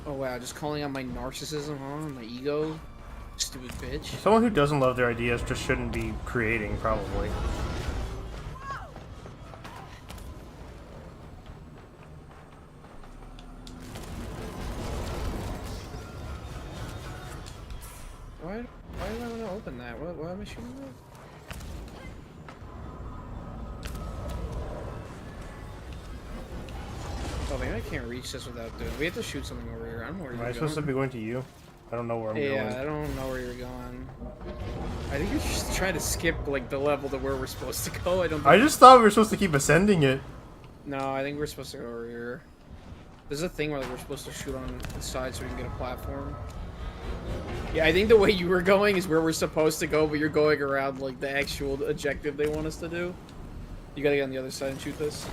Oh wow, just calling out my narcissism, huh? My ego? Stupid bitch. Someone who doesn't love their ideas just shouldn't be creating, probably. Why do I want to open that? Why am I shooting that? Oh, maybe I can't reach this without doing. We have to shoot something over here. I don't know where Am you're I supposed to going. be going to you? I don't know where I'm Yeah, going. I don't know where you're going. I think you're just trying to skip like the level to where we're supposed to go. I don't. Think... I just thought we were supposed to keep ascending it. No, I think we're supposed to go over here. There's a thing where like, we're supposed to shoot on the side so we can get a platform. Yeah, I think the way you were going is where we're supposed to go, but you're going around like the actual objective they want us to do. You gotta get on the other side and shoot this.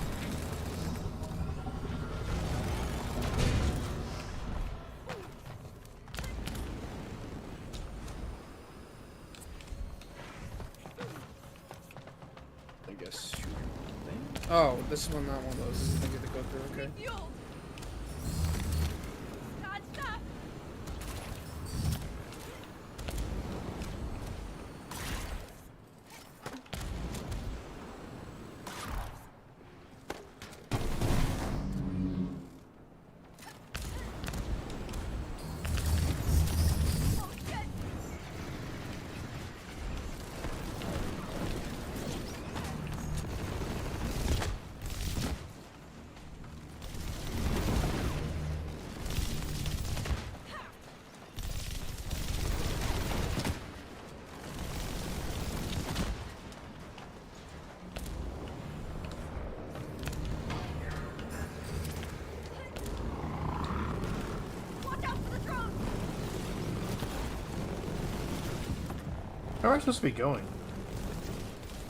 I guess shoot thing. Oh, this is not one of those things you have to go through. Okay. Fueled. God, stop. Oh, shit. Watch out for the drone. How am I supposed to be going?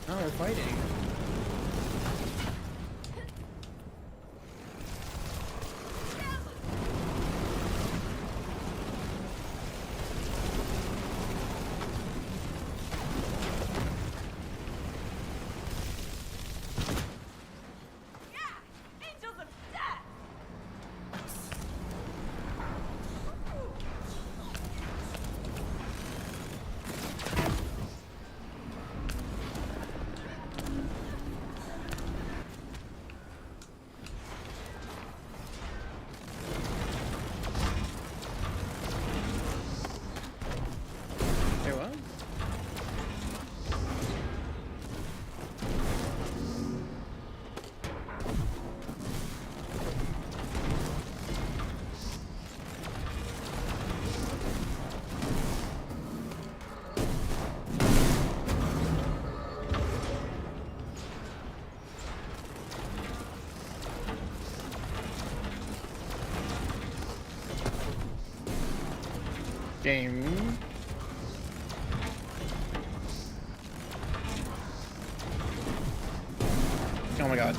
Oh, we're fighting. Yeah, angels of death. Game. Oh my god.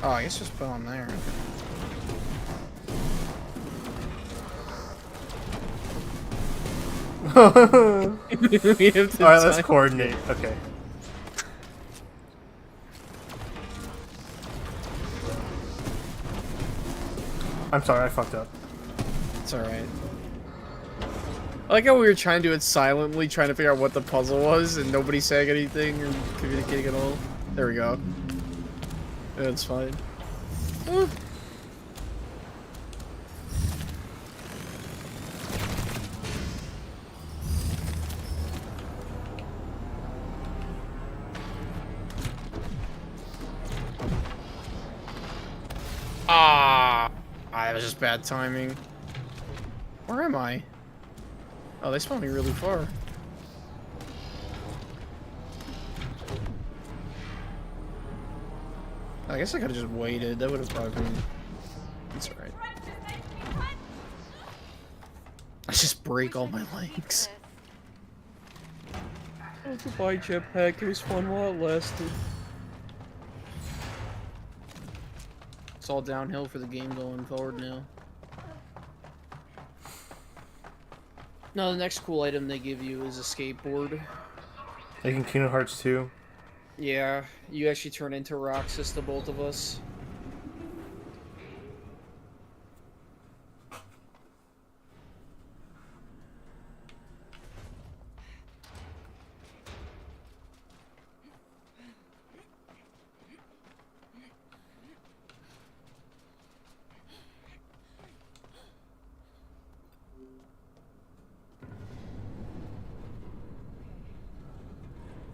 Oh, I guess just put on there. We have to Alright, let's time- coordinate. Okay. I'm sorry, I fucked up. It's alright. I like how we were trying to do it silently, trying to figure out what the puzzle was, and nobody saying anything or communicating at all. There we go. Yeah, it's fine. Eh. That was just bad timing. Where am I? Oh, they spawned me really far. I guess I could have just waited. That would have probably been... It's alright. I just break all my legs. Oh, goodbye, jetpack. It was fun while it lasted. It's all downhill for the game going forward now. No, the next cool item they give you is a skateboard. Like in Kingdom Hearts 2. Yeah, you actually turn into Roxas, the both of us. This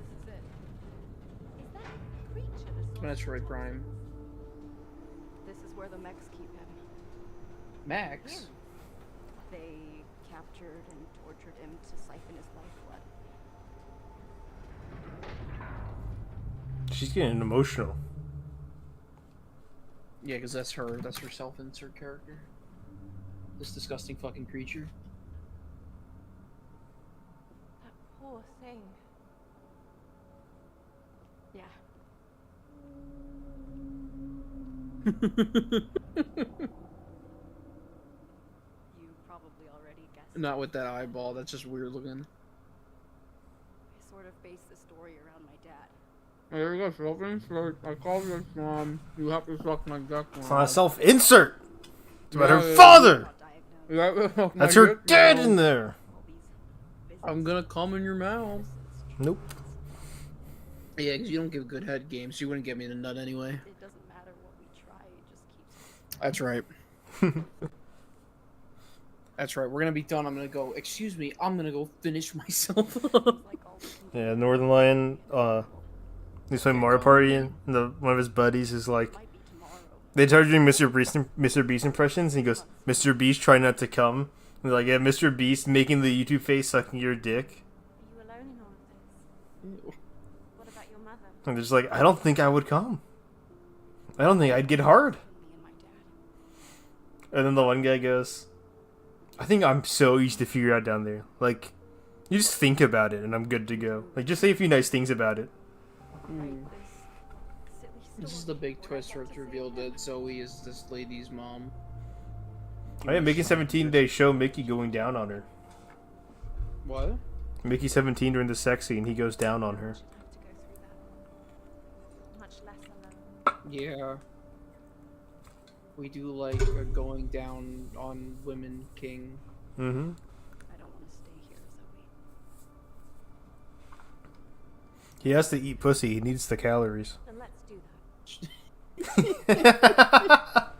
is it. Is that creature the Metroid Prime. This is where the mechs keep him. Max? They captured and tortured him to siphon his lifeblood. She's getting emotional. Yeah, because that's her self-insert character. This disgusting fucking creature. That poor thing. Yeah. You probably already guessed. Not with that eyeball, that's just weird looking. I sort of based the story around my dad. There you go, self-insert. I called your mom. You have to suck my dick. It's not a self-insert! It's about her Yeah, father! Got diagnosed. You have to suck my That's her dick dad now. in there! All these I'm gonna come in your mouth. Nope. Yeah, because you don't give good head games. So you wouldn't get me the nut anyway. It doesn't matter what we try, it just keeps. That's right. That's right. We're gonna be done. I'm gonna go. Excuse me. I'm gonna go finish myself up. Like all the people Yeah, Northern Lion, he's playing Mario Party, and one of his buddies is like, might be tomorrow. they started doing Mr. Beast impressions, and he goes, Mr. Beast, try not to come. And they're like, yeah, Mr. Beast making the YouTube face sucking your dick. Are you alone in all of this? What about your mother? And they're just like, I don't think I would come. I don't think I'd get hard. Me and my dad. And then the one guy goes, I think I'm so easy to figure out down there. Like, you just think about it and I'm good to go. Like, just say a few nice things about it. Hmm. This silly This is story the big where I twist get where to it's say revealed that. that Zoe is this lady's mom. Oh yeah, Mickey 17, they show Mickey going down on her. What? Mickey 17 during the sex scene, he goes down on her. Have to go through that. Much less alone. Yeah. We do like a going down on women king. Mm-hmm. I don't want to stay here, Zoe. He has to eat pussy, he needs the calories. Then let's do that.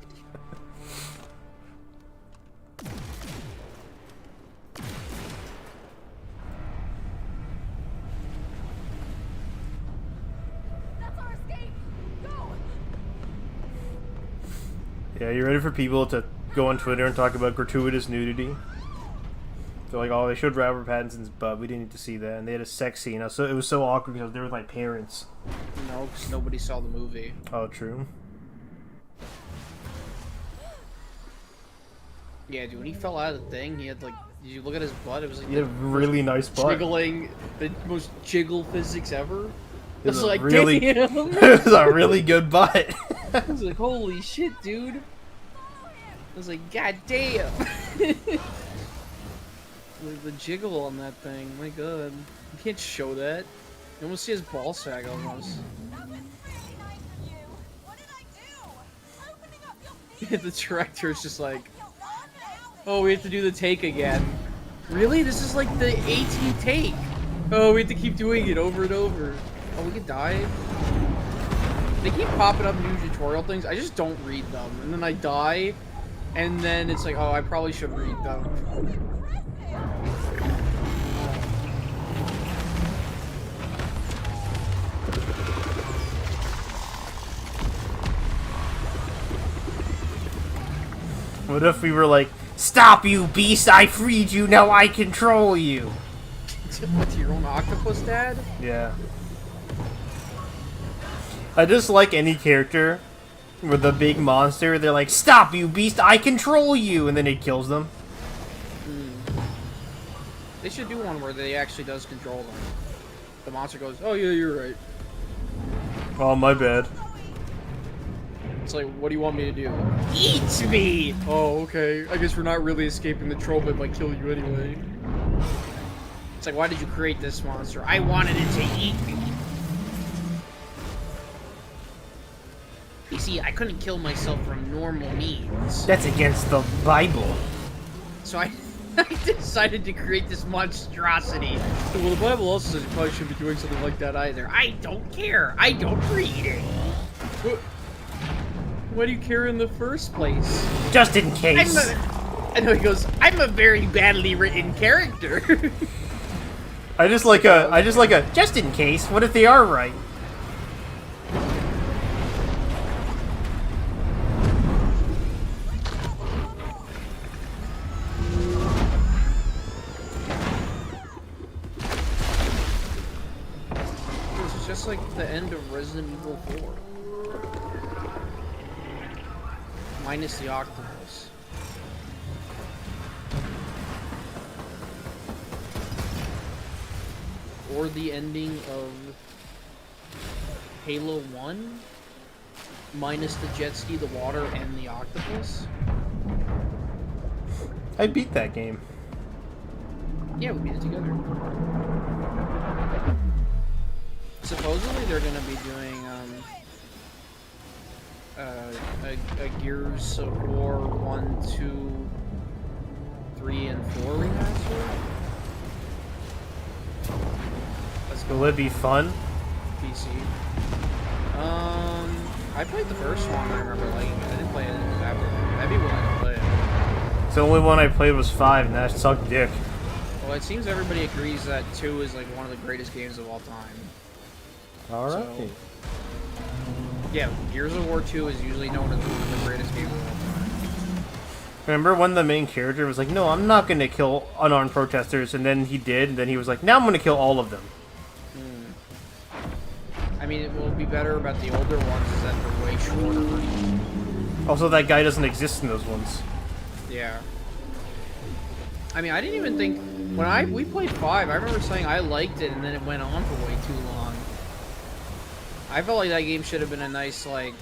That's our escape! Go! Yeah, you ready for people to go on Twitter and talk about gratuitous nudity? They're like, oh, they showed Robert Pattinson's butt. We didn't need to see that, and they had a sex scene. So it was so awkward because I was there with my parents. No, because nobody saw the movie. Oh, true. Yeah, dude, when he fell out of the thing, he had like, did you look at his butt? It was like He had a really nice butt. jiggling, the most jiggle physics ever. It It's was a like, really, damn. it was a really good butt. I was like, holy shit, dude. I was like, god damn. the jiggle on that thing, my god. You can't show that. You almost see his ball sag almost. The director's just like, oh, we have to do the take again. Really? This is like the 18th take. Oh, we have to keep doing it over and over. Oh, we could die. They keep popping up new tutorial things. I just don't read them. And then I die. And then it's like, oh, I probably should read them. What if we were like, stop you, beast! I freed you, now I control you! What's your own octopus, Dad? Yeah. I just like any character with a big monster, they're like, stop you, beast! I control you! And then it kills them. They should do one where they actually does control them. The monster goes, oh yeah, you're right. Oh, my bad. It's like, what do you want me to do? Eat me! Oh, okay. I guess we're not really escaping the troll if I kill you anyway. It's like, why did you create this monster? I wanted it to eat me. You see, I couldn't kill myself from normal means. That's against the Bible. So I decided to create this monstrosity. Well, the Bible also says you probably shouldn't be doing something like that either. I don't care. I don't read it. Why do you care in the first place? Just in case. I know he goes, I'm a very badly written character. I just like a, just in case, what if they are right? This is just like the end of Resident Evil 4. Minus the octopus. Or the ending of Halo 1? Minus the jet ski, the water, and the octopus? I beat that game. Yeah, we beat it together. Supposedly they're gonna be doing, a Gears of War 1, 2, 3, and 4 remaster? Let's go. Will it be fun? PC. I played the first one, I remember liking it. I didn't play it after that. That'd be willing to play it. The only one I played was 5, and that sucked dick. Well, it seems everybody agrees that 2 is like one of the greatest games of all time. Alright. So, yeah, Gears of War 2 is usually known as one of the greatest games of all time. Remember when the main character was like, no, I'm not gonna kill unarmed protesters, and then he did, and then he was like, now I'm gonna kill all of them. I mean, it will be better about the older ones is that they're way shorter. Also, that guy doesn't exist in those ones. Yeah. I mean, I didn't even think when we played 5. I remember saying I liked it, and then it went on for way too long. I felt like that game should have been a nice like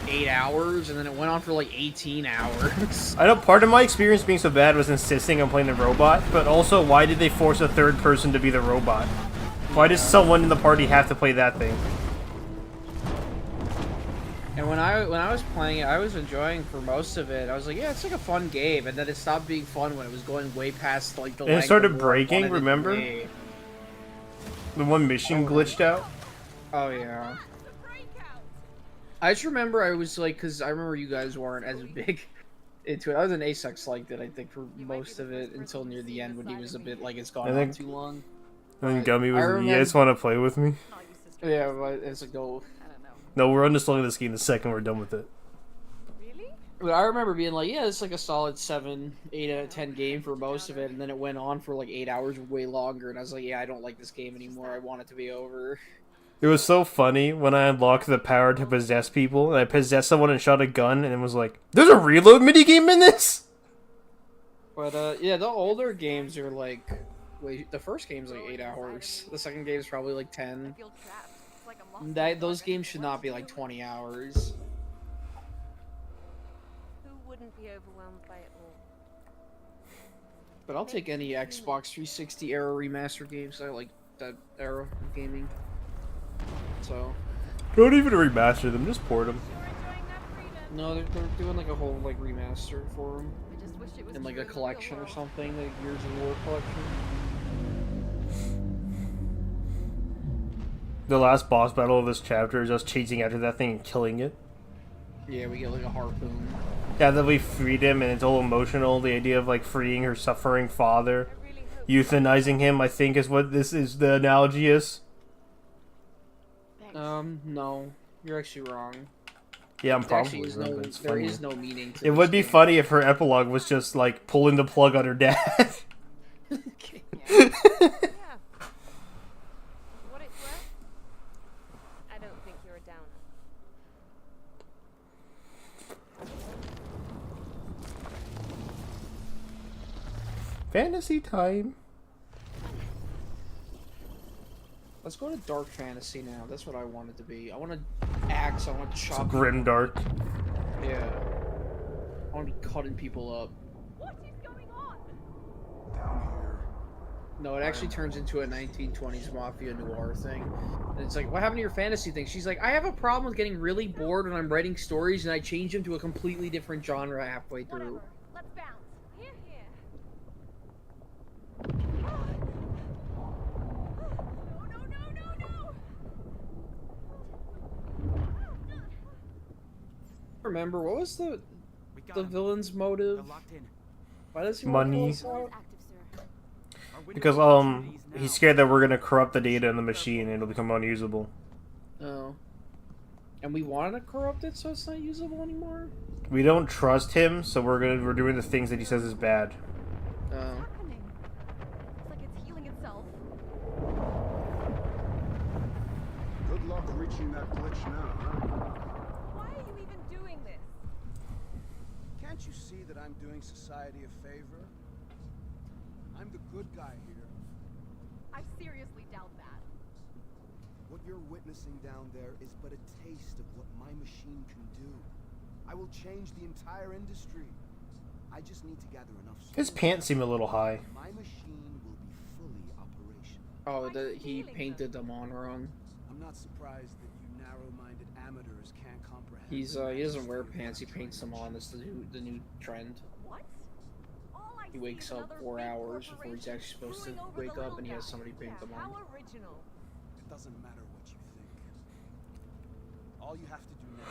8 hours, and then it went on for like 18 hours. I know part of my experience being so bad was insisting on playing the robot, but also why did they force a third person to be the robot? Why does someone in the party have to play that thing? And when I was playing it, I was enjoying for most of it. I was like, yeah, it's like a fun game, and then it stopped being fun when it was going way past like the. And it length started of what I breaking. wanted it to Remember? be. The one mission glitched out. Oh yeah. I just remember I was like, because I remember you guys weren't as big into it. I was an Asex liked it, I think, for most of it until near the end when he was a bit like it's gone on too long. And then Gummy was I like, you guys want to play with me? Yeah, but it's like, no. No, we're uninstalling this game the second we're done with it. Really? But I remember being like, yeah, it's like a solid 7, 8 out of 10 game for most of it, and then it went on for like 8 hours, way longer, and I was like, yeah, I don't like this game anymore. I want it to be over. It was so funny when I unlocked the power to possess people, and I possessed someone and shot a gun, and it was like, there's a reload minigame in this? But yeah, the older games are like, wait, the first game's like 8 hours. The second game's probably like 10. I feel trapped. It's like I'm lost in Those progress. games should not be like 20 hours. Who wouldn't be overwhelmed by it all? But I'll take any Xbox 360 era remaster games. I like that era of gaming. So Don't even remaster them, just port them. Sure enjoying that freedom. no, they're doing like a whole like remaster for them, I just wish it was and like true a in the real collection or world. something, like Years of War collection. The last boss battle of this chapter is us chasing after that thing and killing it. Yeah, we get like a harpoon. Yeah, that we freed him, and it's all emotional. The idea of like freeing her suffering father, I really hope euthanizing him, I think is what this is. The analogy is. Thanks. No, you're actually wrong. Yeah, I'm There actually probably is wrong, no, but it's there funny. is no meaning to It this would be game. funny if her epilogue was just like pulling the plug on her dad. Okay. Yeah. For what it's worth, I don't think you're a downer. Fantasy time. Let's go to dark fantasy now. That's what I want it to be. I want to axe. I want to It's chop. grim dark. Yeah. I want to be cutting people up. What is going on? Down here. No, it actually turns into a 1920s mafia noir thing. And it's like, what happened to your fantasy thing? She's like, I have a problem with getting really bored when I'm writing stories, and I change them to a completely different genre halfway through. Whatever. Let's bounce. Here, here. No, no, no, no, no! Remember, what was We got the him. villain's They're motive? locked in. Why does he Money. want to pull us out? Active, sir. Our window Because of opportunity is he's now. scared that we're gonna corrupt the data in the machine and it'll become unusable. Oh. And we want to corrupt it so it's not usable anymore? We don't trust him, so we're doing the things that he says is bad. Oh. Happening. It's like it's healing itself. Good luck reaching that glitch now, huh? Why are you even doing this? Can't you see that I'm doing society a favor? I'm the good guy here. I seriously doubt that. What you're witnessing down there is but a taste of what my machine can do. I will change the entire industry. I just need to gather enough His souls. pants seem a little high. My machine will be fully operational. Oh, Why are you he healing painted them on wrong. I'm not surprised that you narrow-minded amateurs can't comprehend. He the doesn't wear majesty of pants, he that paints them on. That's the new trend. What? All I He see wakes is up another 4 big hours before he's corporation actually supposed to screwing over wake the up, and he little has guy. somebody paint Yeah, them on. how original. It doesn't matter what you think. All you have to do now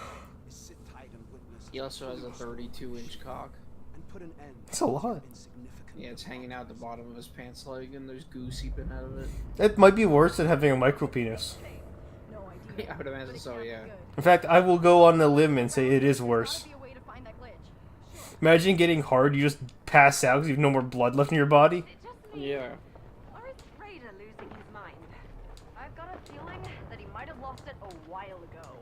is sit tight and witness. He also has a 32-inch cock. And put an end It's a lot. to your insignificant Yeah, it's hanging out the bottom of his pants leg, and there's goo seeping out of it. It might be worse than having a micro penis. No idea. I would imagine But it so, can't be yeah. good. In fact, I will go on a limb and say it is worse. There's gotta be a way to find that glitch. Imagine getting hard, you just pass out because you have no more blood left in your body. Is it just me? Yeah. Or is Raider losing his mind? I've got a feeling that he might have lost it a while ago.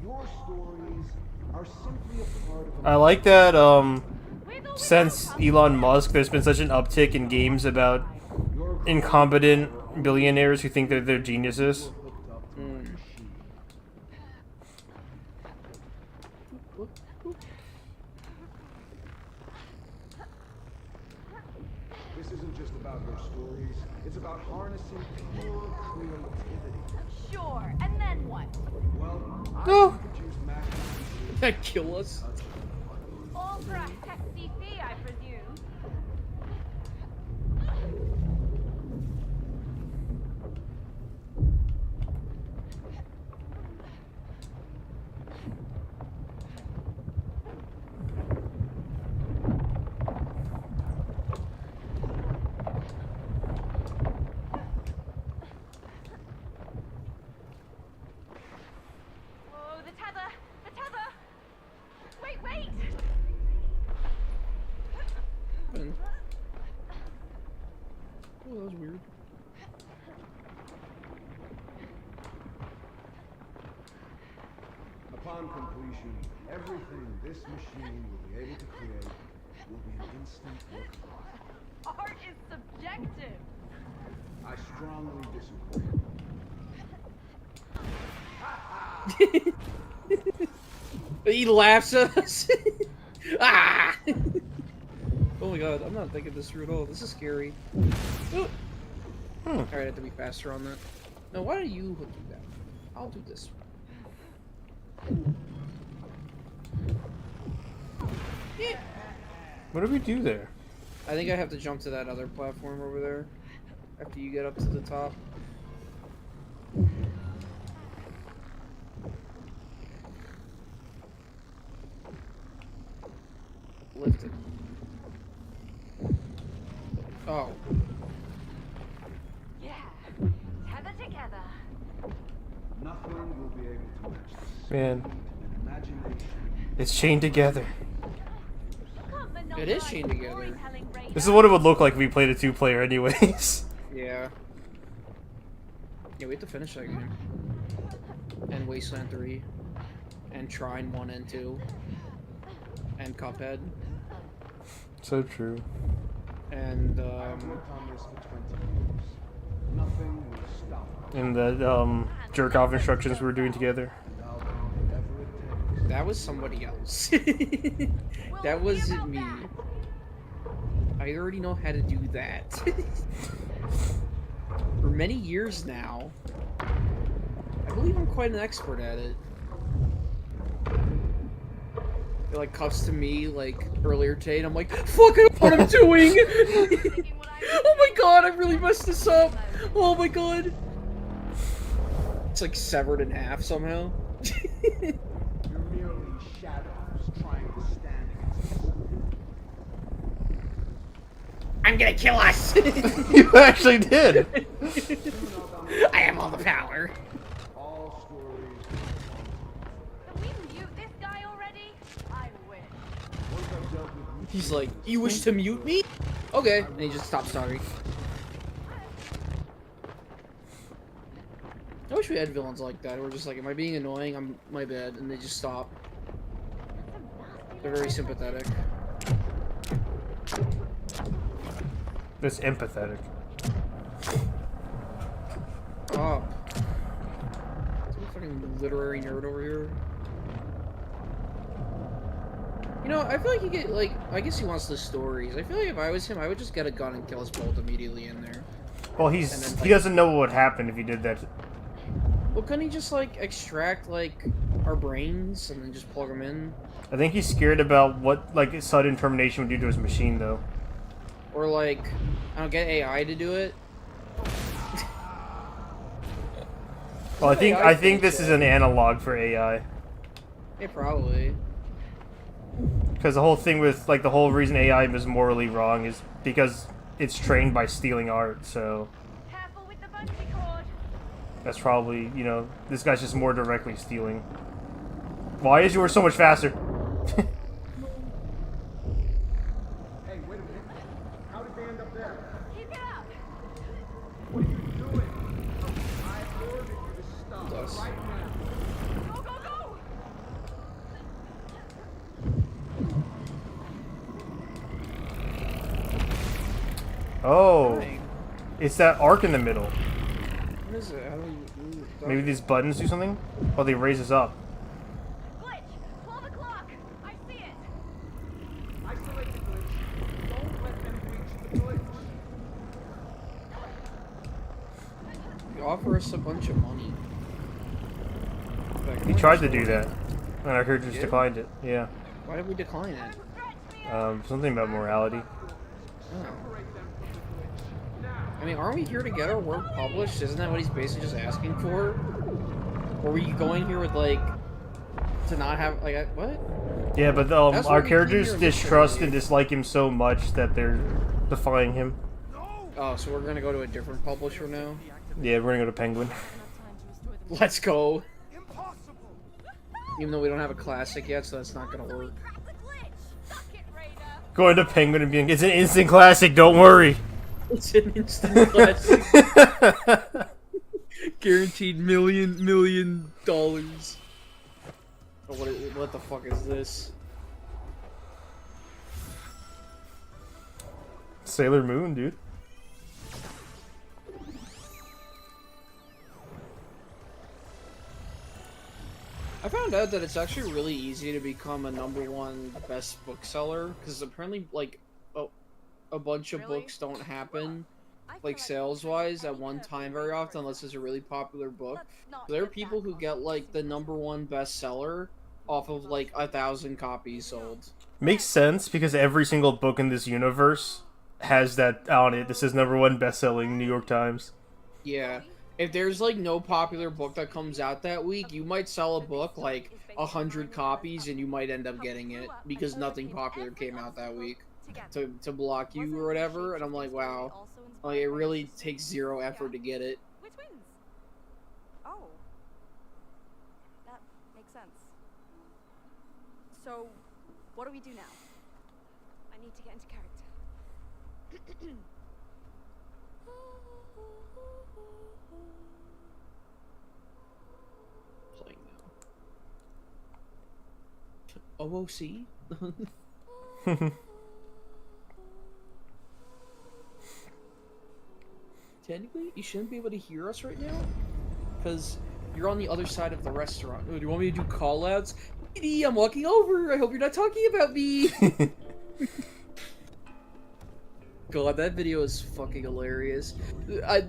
Your stories are simply a part of a I like that, Where'd all the since girls come Elon Musk, there's been such an uptick in games about your incompetent billionaires who think that they're geniuses. hooked up to my Mm. machine. This isn't just about your stories. It's about harnessing pure creativity. Sure, and then what? Well, No. I introduced Mac. That kill us? All for a hefty fee, I presume. Whoa, the tether! The tether! Oh, that was weird. Upon completion, everything this machine will be able to create will be an instant work of art. Art is subjective. I strongly disagree. He laughs at us. Ah! Oh my god, I'm not thinking this through at all. This is scary. Oh. Alright, I have to be faster on that. No, why do you do that? I'll do this. Yeah. What do we do there? I think I have to jump to that other platform over there after you get up to the top. Lift it. Oh. Yeah. Tether together. Nothing will be able to match the Man, speed and imagination. it's chained together. It is chained together. This is what it would look like if we played a 2-player anyways. Yeah. Yeah, we have to finish that game. And Wasteland 3. And Trine 1 and 2. And Cuphead. So true. And, I've worked on this for 20 years. Nothing will stop me, And the jerk-off instructions we were doing together. and I'll do whatever it takes. that was somebody else. That wasn't me. I already know how to do that. For many years now. I believe I'm quite an expert at it. It like cuts to me like earlier today and I'm like, fuck, I don't know what I'm doing! Oh my god, I really messed this up! Oh my god! It's like severed in half somehow. You're merely shadows trying to stand against the sun. I'm gonna kill us! You actually did! I have all the power. All stories Can we mute this guy already? I wish. once I've dealt with He's like, you wish to mute me? Okay. And he just stops talking. I wish we had villains like that. We're just like, am I being annoying? I'm my bad. And they just stop. They're very sympathetic. That's empathetic. Oh. Some fucking literary nerd over here. You know, I feel like he get like, I guess he wants the stories. I feel like if I was him, I would just get a gun and kill us both immediately in there. Well, And he then, like- doesn't know what would happen if he did that. Well, couldn't he just like extract like our brains and then just plug them in? I think he's scared about what like sudden termination would do to his machine, though. Or like, I don't get AI to do it. Well, I think AI this is an analog for AI, Yeah, probably. because the whole thing with like the whole reason AI is morally wrong is because it's trained by stealing art. So Careful with the bungee cord. that's probably, you know, this guy's just more directly stealing. Why is yours so much faster? Hey, wait a minute. How did they end up there? Keep it up. What are you doing? I ordered you to stop Yes. right now. Go, go, go. Oh, Dang. it's that arc in the middle. What is it? How do we move? Maybe these buttons do something? Oh, they raise us up. Glitch. 12 o'clock. I see it. Isolate the glitch. Don't let them reach the glitch. You offer us a bunch of money. Back, He tried to do that, and our character just declined it. Yeah. Why did we decline it? Um, something about morality. Oh. I mean, aren't we here to get our work published? Isn't that what he's basically just asking for? Or were you going here with, like, to not have, like, what? Yeah, but That's our what we came characters here distrust literally. and dislike him so much that they're defying him. Oh, so we're gonna go to a different publisher now? Yeah, we're gonna go to Penguin. Let's go. Impossible! Even though we don't have a classic yet, so that's not gonna work. Crack the glitch. Suck it, Raider. Going to Penguin and being, it's an instant classic, don't worry. It's an instant classic. Guaranteed million dollars. Oh, what the fuck is this? Sailor Moon, dude. I found out that it's actually really easy to become a #1 best bookseller because apparently, like, a bunch of Really? books don't happen I feel like sales-wise at one time very often unless it's a really popular book. Let's not So there are get people that who get like the #1 bestseller off of like 1,000 copies sold. Makes sense because every single book in this universe has that on it. This is #1 best-selling New York Times. Yeah. If there's like no popular book that comes out that week, you might sell a book like 100 copies and you might end up getting it because nothing popular came out that week to block you or whatever. And I'm like, wow, like it really takes zero effort to get it. Which wins? Oh. That makes sense. So, what do we do now? I need to get into character. Playing now. OOC? Technically, you shouldn't be able to hear us right now, because you're on the other side of the restaurant. Oh, do you want me to do call-outs? Edie, I'm walking over! I hope you're not talking about me! God, that video is fucking hilarious.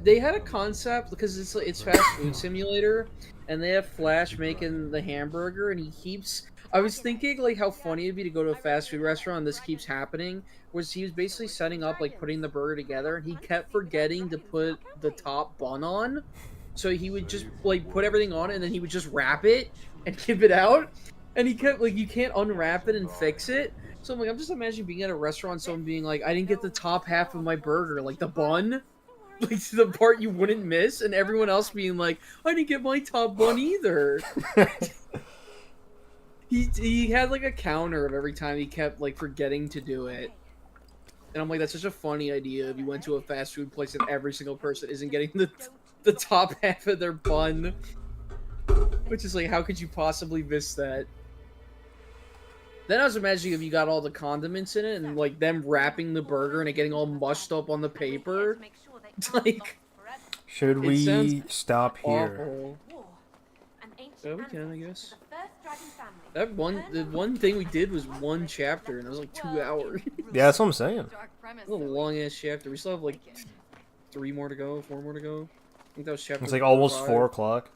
They had a concept, because it's fast food simulator, and they have Flash making the hamburger, and he keeps... I was thinking, like, how funny it'd be to go to a fast food restaurant and this keeps happening, was he was basically setting up, like, putting the burger together, and he kept forgetting to put the top bun on, so he would just, like, put everything on, and then he would just wrap it and give it out, and he kept, like, you can't unwrap it and fix it, so I'm like, I'm just imagining being at a restaurant, someone being like, I didn't get the top half of my burger, like, the bun, like, the part you wouldn't miss, and everyone else being like, I didn't get my top bun either. He had like a counter of every time he kept like forgetting to do it. And I'm like, that's such a funny idea if you went to a fast food place and every single person isn't getting the top half of their bun. Which is like, how could you possibly miss that? Then I was imagining if you got all the condiments in it and like them wrapping the burger and it getting all mushed up on the paper. It's like, Should It sounds we stop here? awful. Yeah, we can, I guess. The one thing we did was one chapter, and it was like 2 hours. Yeah, that's what I'm saying. Dark premise. It was a long ass chapter. We still have like 3 more to go, 4 more to go. I think that was chapter. It's like 4 or almost 5. 4 o'clock.